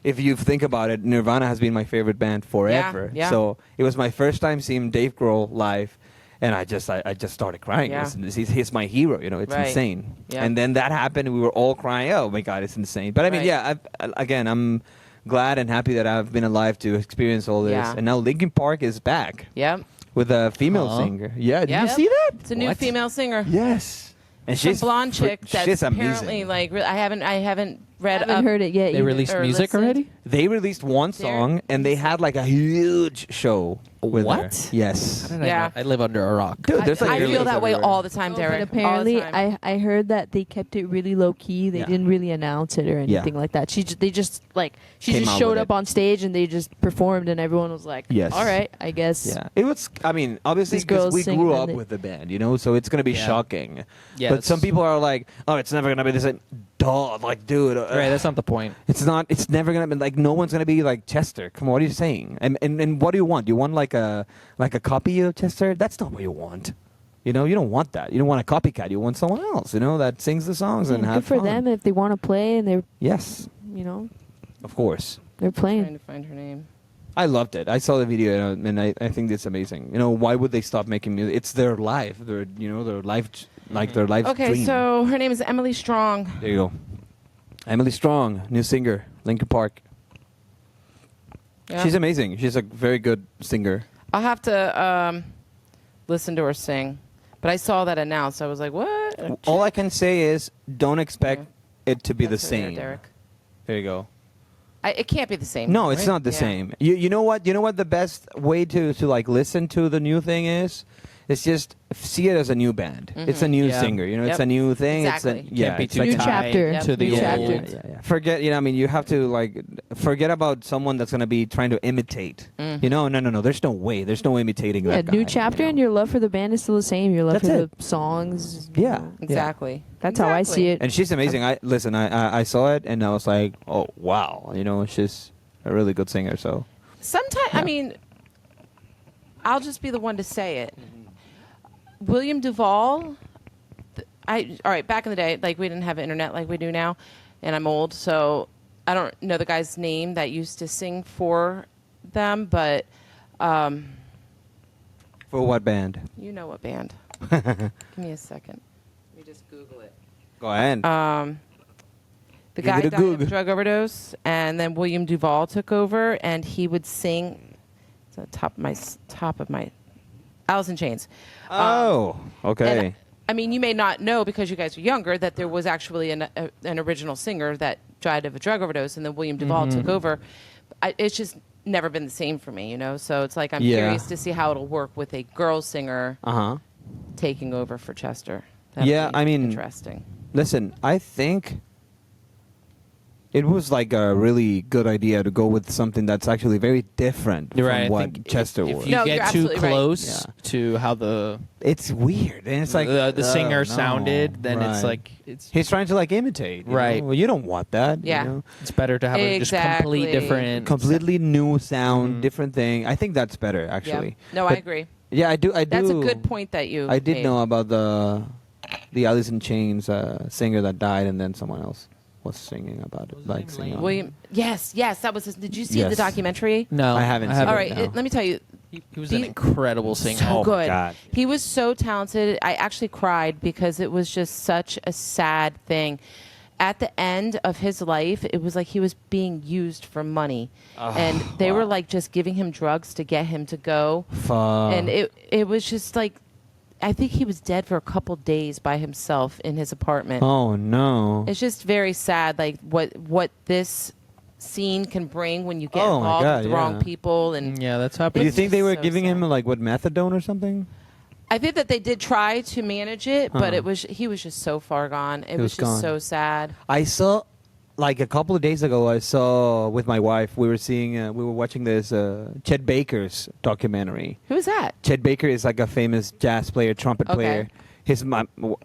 if you think about it, Nirvana has been my favorite band forever. Yeah. So it was my first time seeing Dave Grohl live, and I just started crying. Yeah. He's my hero. You know, it's Right. insane. Yeah. And then that happened, and we were all crying. Oh my God, it's insane. But I mean, Right. yeah. Again, I'm glad and happy that I've been alive to experience all this. Yeah. And now Linkin Park is back Yep. with a female Huh? singer. Yeah, did Yep. you see that? It's a new What? female singer. Yes. And Some she's blonde chick that's she's apparently amazing. like I haven't read haven't up. heard it yet. They either. released Or music listened. already? They released one song and they had like a huge show. With her. What? Yes. How did Yeah. I not? I live under a rock. Dude, there's like I feel videos that way everywhere. all the time, No, Derek. but apparently, all the time. I heard that they kept it really low key. They Yeah. didn't really announce it or anything like that. She just Came out showed with up it. on stage and they just performed and everyone was like, Yes. all right, I guess. Yeah, it was. I mean, obviously, These because girls we sing grew and up they- with the band, you know, so it's gonna be Yeah. shocking. Yeah, but that's- some people are like, "Oh, it's never gonna be the same." Duh, like, dude, Right, that's not the point. it's not. It's never gonna be like. No one's gonna be like Chester. Come on, what are you saying? And what do you want? You want like a copy of Chester? That's not what you want. You know, you don't want that. You don't want a copycat. You want someone else. You know, that sings the songs Yeah, and have good for fun. them if they want to play and they're, Yes, of course. they're trying playing. to find her name. I loved it. I saw the video and I think it's amazing. You know, why would they stop making music? It's their life. Their life, like their life Okay, dream. so her name is Emily Strong. There you go. Emily Strong, new singer, Linkin Park. Yeah. She's amazing. She's a very good singer. I'll have to listen to her sing. But I saw that announced. I was like, what? All I can say is don't expect it to be That's the her there, same. Derek. There you go. It can't be the same. No, it's right? not the Yeah. same. You know what? You know what the best way to like listen to the new thing is? It's just see it as a new band. It's a new Yeah. singer. You know, it's Yep. a new thing. Exactly. It's a, yeah, Can't be it's too like New a- tied chapter. to the New old. chapter. Forget, you know, I mean, you have to like forget about someone that's gonna be trying to imitate. You know, no. There's no way. There's no imitating Yeah, that guy. new chapter you know? and your love for the band is still the same. Your love That's for it. the songs. you Yeah. know. Exactly. That's how I see it. And she's amazing. I listen. I saw it and I was like, oh wow. You know, she's a really good singer. So Sometimes, I Yeah. mean, I'll just be the one to say it. William Duvall, all right, back in the day, like we didn't have internet like we do now, and I'm old, so I don't know the guy's name that used to sing for them, but for what band? you know what band. Give me a second. Let me just Google it. Go ahead. The Give guy it a died of goog. drug overdose, and then William Duvall took over, and he would sing. It's on top of my Alice in Chains. oh, okay. And, I mean, you may not know because you guys are younger that there was actually an original singer that died of a drug overdose, and then William Duvall took over. It's just never been the same for me, you know. So it's like I'm Yeah. curious to see how it'll work with a girl singer Uh-huh. taking over for Chester. That'll Yeah, be I mean- interesting. Listen, I think it was like a really good idea to go with something that's actually very different You're from right. I what think Chester if was. you No, you're get too absolutely right. close Yeah. to how the It's weird, and it's like the singer no. sounded, then it's Right. like it's He's trying to like imitate, you Right. know? Well, you don't want that. Yeah. You know? it's better to have a just complete Exactly. different, Completely new sound, Mhm. different thing. I think that's better, actually. Yeah. No, I But- agree. Yeah, I do. That's a good point that you I did made. know about the Alice in Chains singer that died, and then someone else was singing about it, Was like his singing. name on it. William. Yes, that was his. Did you see Yes. the documentary? No, I haven't seen All it, right, no. let me tell you. He was an The- incredible singer. So Oh my good. God. He was so talented. I actually cried because it was just such a sad thing. At the end of his life, it was like he was being used for money. And they were like just giving him drugs to get him to go. Fuck. And it was just like, I think he was dead for a couple days by himself in his apartment. Oh no. It's just very sad, like what this scene can bring when you get Oh, my involved God, with the yeah. wrong people. And Yeah, that's Do happening. you It's think they just were so giving him sad. like what methadone or something? I think that they did try to manage it, but Huh. he was just so far gone. It He was was just gone. so sad. I saw, like a couple of days ago, I saw with my wife. We were watching this Chet Baker's documentary. Who was that? Chet Baker is like a famous jazz player, trumpet Okay. player. He's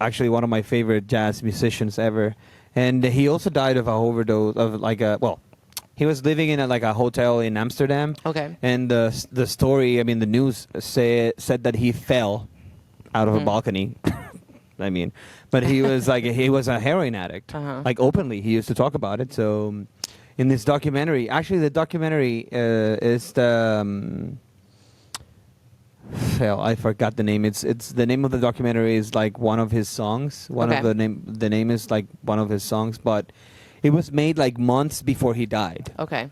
actually one of my favorite jazz musicians ever. And he also died of a overdose of he was living in a hotel in Amsterdam. Okay. And the story, I mean, the news said that he fell out of a balcony. I mean, but he was he was a heroin addict, Uh-huh. like openly. He used to talk about it. So, in this documentary, actually, the documentary is the. Hell, I forgot the name. It's the name of the documentary is like one of his songs. Okay. The name is like one of his songs, but it was made like months before he died. Okay.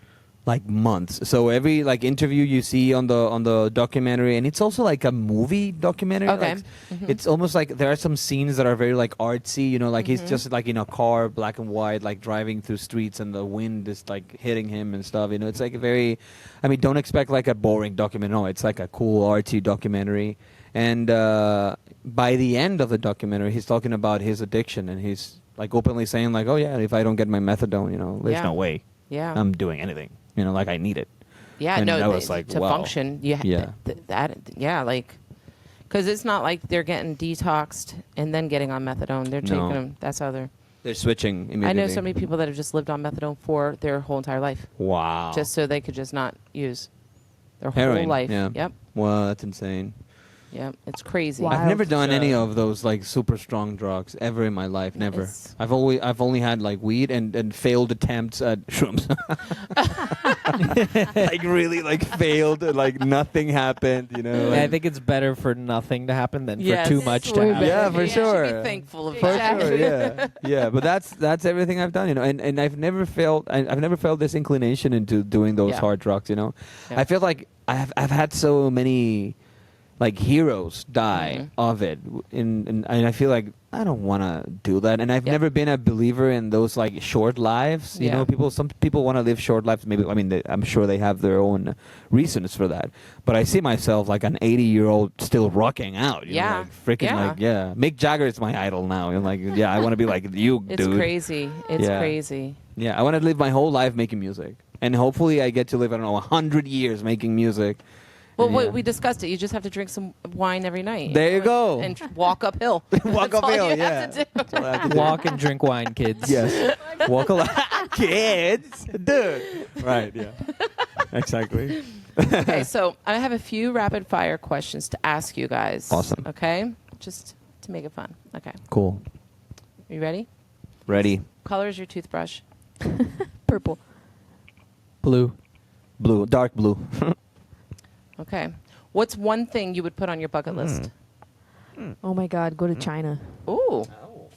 like months. So every like interview you see on the documentary, and it's also like a movie documentary. Okay. Like, it's almost like there are some scenes that are very like artsy. You know, like he's just like in a car, black and white, like driving through streets, and the wind is like hitting him and stuff. You know, it's like a very, I mean, don't expect like a boring documentary. No, it's like a cool artsy documentary. And by the end of the documentary, he's talking about his addiction, and he's like openly saying like, "Oh yeah, if I don't get my methadone, you know, there's Yeah. no way Yeah. I'm doing anything. You know, like I need it." Yeah, And no, that was like, to wow. function, Yeah. like, because it's not like they're getting detoxed and then getting on methadone. They're taking No. them. That's how They're switching immediately. I know so many people that have just lived on methadone for their whole entire life, Wow. just so they could just not use their Heroin, whole life. yeah. Yep, Wow, that's insane. yep, it's crazy. Wow. I've never done any So- of those like super strong drugs ever in my life. Never. It's- I've only had like weed and failed attempts at shrooms. Like really like failed. Like nothing happened. You know. Yeah, I like- think it's better for nothing to happen than Yes. for too much to Way happen. Yeah, for You should sure. be thankful of For that. sure, yeah, yeah. But that's everything I've done, you know. And I've never felt I've never felt this inclination into doing those Yeah. hard drugs, you know. Yeah. I feel like I've had so many like heroes die Mhm. of it, and I feel like I don't want to do that. And I've Yep. never been a believer in those like short lives. You Yeah. know, some people want to live short lives. Maybe I'm sure they have their own reasons for that. But I see myself like an 80-year-old still rocking out. You know, Yeah. like freaking Yeah. like yeah. Mick Jagger is my idol now. And like yeah, I want to be like you, It's dude. crazy. It's Yeah. crazy. Yeah, I want to live my whole life making music, and hopefully I get to live 100 years making music. Well, Yeah. we discussed it. You just have to drink some wine every night. There you know, go. And walk uphill. Walk That's all uphill, you yeah. have to do. That's all I have to do. Walk and drink wine, kids. Yes. Walk a lot. Kids. Dude. Right, yeah. Exactly. Okay, so I have a few rapid fire questions to ask you guys. Awesome. Okay? Just to make it fun. Okay. Cool. Are you ready? Ready. Color is your toothbrush. Purple. Blue. Blue. Dark blue. Okay. What's one thing you would put on your bucket list? Oh my God, go to China. Ooh,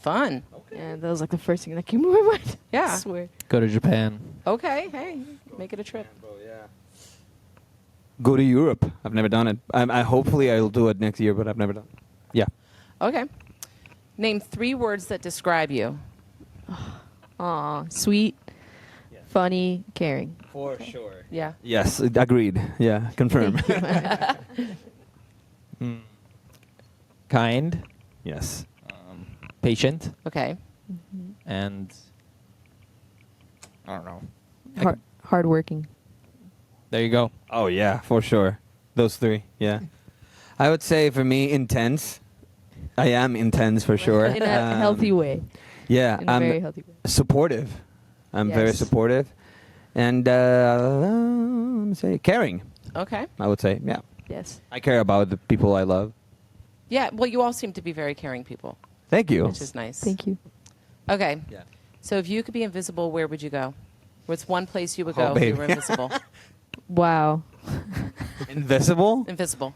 fun. Yeah, that was like the first thing that came to my mind. Yeah. I swear. Go to Japan. Okay, hey, make it a trip. Go to Europe. I've never done it. I hopefully I'll do it next year, but I've never done it. Yeah. Okay. Name 3 words that describe you. Aw, sweet, funny, caring. For sure. Yeah. Yes, agreed. Yeah, confirm. Kind. Yes. Patient. Okay. And I don't know. Hardworking. There you go. Oh yeah, for sure. Those 3. Yeah. I would say for me, intense. I am intense for sure. In a healthy way. Yeah, In a I'm very healthy way. supportive. I'm very Yes. supportive, and let me say caring. Okay. I would say, yeah, Yes. I care about the people I love. Yeah, well, you all seem to be very caring people, Thank you. which is nice. Thank you. Okay. Yeah. So if you could be invisible, where would you go? What's one place you would Oh, go if you baby. were invisible? Wow. Invisible. Invisible.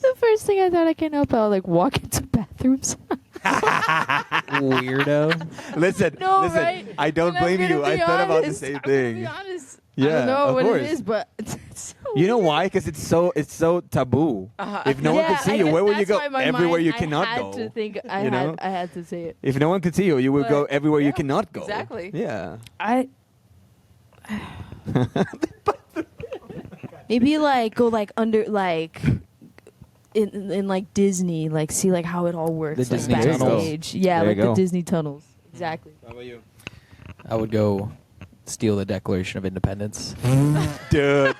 The first thing I thought I can help out, like walk into bathrooms. Weirdo. Listen, No, listen. right? I don't And I'm blame gonna you. I be thought about the honest. same I'm gonna be thing. honest. I Yeah, don't know of what course. it is, but it's so You know weird. why? Because it's so taboo. Uh-huh. If no one Yeah, could see I you, guess where would you that's go? why my Everywhere mind, you cannot I had go. to think. You know? I had to say it. If no one could see you, you would go But- everywhere you Yeah, cannot go. exactly. Yeah. I maybe like go like under like in like Disney, like see like how it all works. The like, Disney tunnels. backstage. Yeah, There like you the go. Disney tunnels. Exactly. How about you? I would go steal the Declaration of Independence. Dude.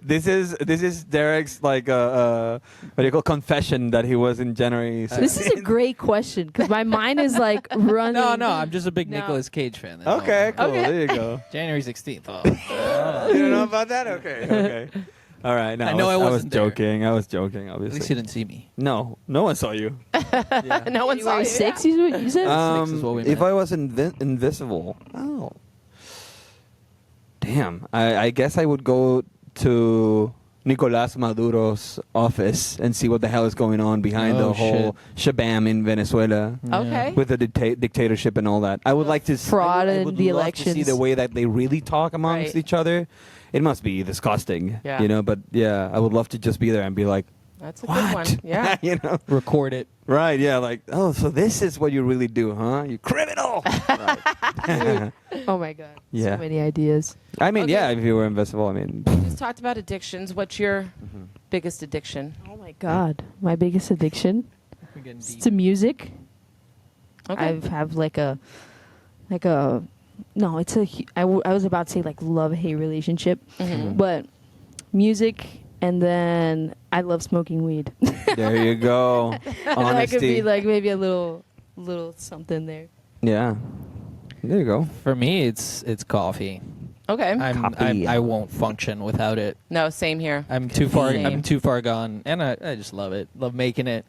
This is Derek's like what do you call confession that he was in January. This is a great question because my mind is like running. No, I'm just a big No. Nicolas Cage fan. that's all. Okay, cool. Okay. There you go. January 16th. Oh. You don't know about that? Okay, okay. All right. No, I know I was wasn't there. joking. I was joking. At least you Obviously. didn't see me. No one saw you. No one saw January you. 6th, you said? is what we If meant. I was invisible, damn. I guess I would go to Nicolás Maduro's office and see what the hell is going on behind Oh, the whole shabam in Venezuela. Okay. With the dictatorship and all that. I would like to Fraud I in would the love to see elections. the way that they really talk amongst Right. each other. It must be disgusting, Yeah. you know, but yeah, I would love to just be there and be like, That's a what? good one. Yeah. you know? Record it. Right, yeah, like, oh, so this is what you really do, huh? You criminal! Right. Oh my god. Yeah. So many ideas. I mean, Okay. yeah, if you were invisible, I mean, We just talked about addictions. What's your biggest addiction? Oh my god. My biggest addiction We're getting is deep. to music. Okay. I have like a no, it's I was about to say like love-hate relationship, Mhm. but music, and then I love smoking weed. there you go. That could be Honesty. like maybe a little something there. Yeah. There you go. For me, it's coffee. Okay. Coffee. I won't function without it. No, same here. I'm too far. Same. I'm too far gone, and I just love it. Love making it.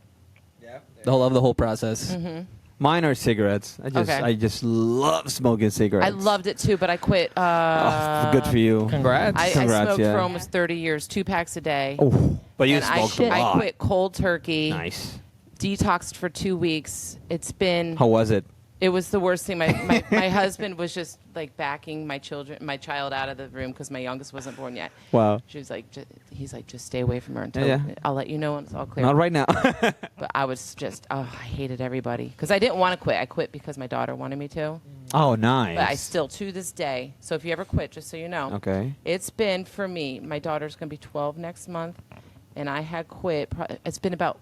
Love the whole process. Hmm. Mine are cigarettes. Okay. I just love smoking cigarettes. I loved it too, but I quit. Oh, good for you. Congrats. I Congrats, smoked yeah. for almost 30 years, 2 packs a day. Oh, but you And smoked I, a lot. I quit cold turkey. Nice. Detoxed for 2 weeks. It's been. How was it? It was the worst thing. My husband was just like backing my child out of the room because my youngest wasn't born yet. Wow. She was like, he's like, just stay away from her until Yeah. I'll let you know when it's all clear. Not right now. But I was just, I hated everybody because I didn't want to quit. I quit because my daughter wanted me to. Oh, nice. But I still, to this day. So if you ever quit, just so you know, Okay. it's been for me. My daughter's going to be 12 next month, and I had quit. It's been about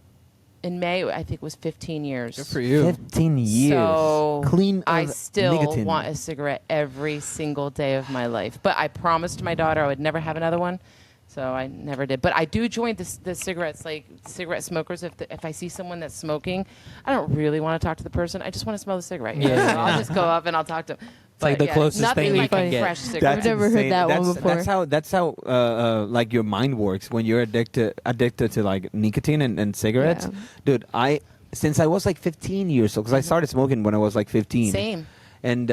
in May. I think it was 15 years. Good for you. 15 years. So Clean I of still nicotine. want a cigarette every single day of my life. But I promised my daughter I would never have another one. So I never did. But I do join the cigarettes, like cigarette smokers. If I see someone that's smoking, I don't really want to talk to the person. I just want to smell the cigarette. You know? Yeah. So I'll just go up and I'll talk to them. like the closest nothing thing you like can a get. fresh cigarette. I've never heard that one before. That's how like your mind works when you're addicted to like nicotine and cigarettes. Yeah. Dude, since I was like 15 years old, because I started smoking when I was like 15. Same. And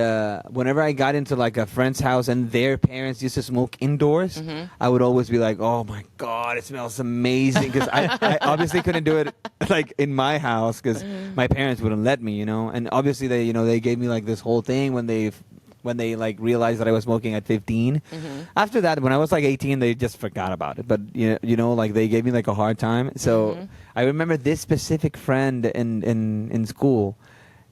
whenever I got into like a friend's house and their parents used to smoke indoors, Mhm. I would always be like, "Oh my god, it smells amazing!" Because I obviously couldn't do it like in my house because my parents wouldn't let me, you know. And obviously they gave me like this whole thing when they like realized that I was smoking at 15. Mhm. After that, when I was like 18, they just forgot about it. But you know, like they gave me like a hard time. So Mhm. I remember this specific friend in school.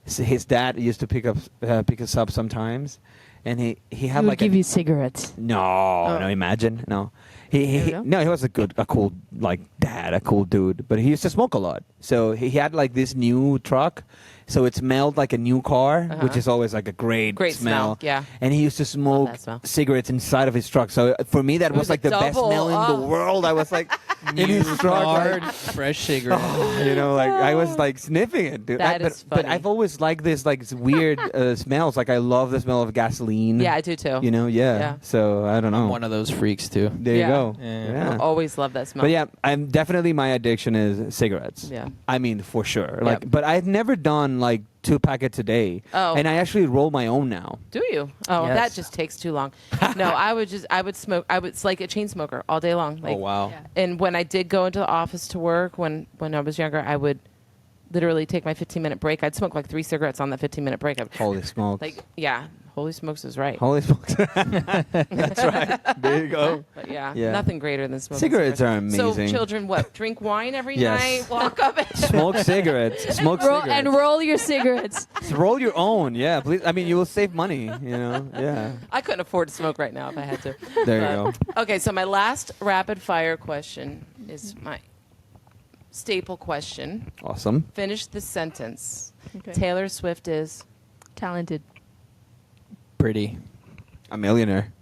His dad used to pick us up sometimes, and he He had would like give you cigarettes. no, imagine no. There He we go. no, he was a cool like dad, a cool dude, but he used to smoke a lot. So he had like this new truck, so it smelled like a new car, which Uh-huh. is always like a great smell. Yeah. And he used to smoke that smell. cigarettes inside of his truck. So for me, that It was was like a the best double. smell in the Oh. world. I was like in his New truck, car, like, fresh cigarette. you know, like I was like sniffing it, dude. That but, is but funny. I've always liked this like weird smells. Like I love the smell of gasoline. Yeah, I do too. You know, yeah. Yeah. So I don't know. I'm one of those freaks too. There Yeah. you go. Yeah. I'll always love that smell. But yeah, I'm definitely my addiction is cigarettes. Yeah. I mean, for sure. Like, Yep. but I've never done like 2 packets a day. Oh. And I actually roll my own now. Do you? Oh, Yes. that just takes too long. No, I would smoke. It's like a chain smoker all day long. Like, oh wow. Yeah. And when I did go into the office to work when I was younger, I would literally take my 15-minute break. I'd smoke like 3 cigarettes on that 15-minute break. Holy smokes. Like, yeah, holy smokes is right. Holy smokes. That's right. There you go. But yeah, Yeah. nothing greater than smoking Cigarettes are amazing. So children, what? Drink wine every Yes. night, walk up and Smoke cigarettes. Smoke Roll, cigarettes. and roll your cigarettes. Roll your own. Yeah, please. I mean, you will save money, you know. Yeah. I couldn't afford to smoke right now if I had to. There you go. Okay, so my last rapid fire question is my staple question. Awesome. Finish the sentence. Okay. Taylor Swift is. Talented. Pretty. A millionaire.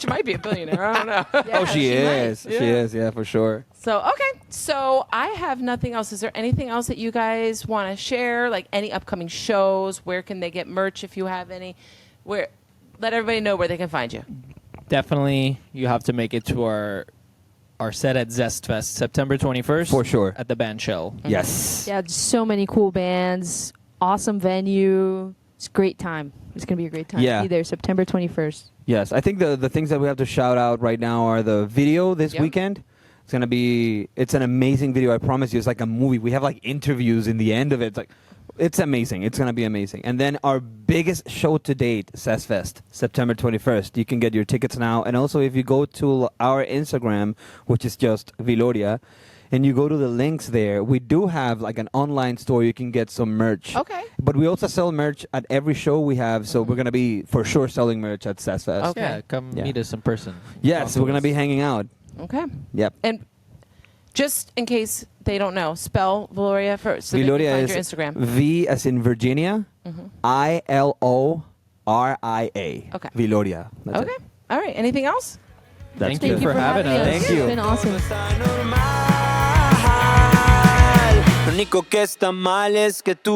She might be a billionaire. I don't know. Oh, she is. might. Yeah. She is. Yeah, for sure. So, okay. So, I have nothing else. Is there anything else that you guys want to share? Like any upcoming shows? Where can they get merch if you have any? Let everybody know where they can find you. Definitely, you have to make it to our set at Zest Fest, September 21st. For sure. At the band shell. Yes. Yeah, just so many cool bands. Awesome venue. It's a great time. It's gonna be a great time. Yeah. Be there September 21st. Yes, I think the things that we have to shout out right now are the video this Yep. weekend. It's an amazing video. I promise you, it's like a movie. We have like interviews in the end of it. It's amazing. It's gonna be amazing. And then our biggest show to date, SESFest, September 21st. You can get your tickets now. And also, if you go to our Instagram, which is just Viloria, and you go to the links there, we do have like an online store. You can get some merch. Okay. But we also sell merch at every show we have. So we're gonna be for sure selling merch at SESFest. Okay. Yeah, come Yeah. meet us in person. Yes, Talk we're to gonna us. be hanging out. Okay. Yep. And just in case they don't know, spell Viloria first. So they can Viloria find is your Instagram. V as in Virginia, ILORIA. Okay. Viloria. That's Okay. it. All right. Anything else? That's Thank you good. for having us. Thank you. It's been awesome. Lo único que está mal es que tú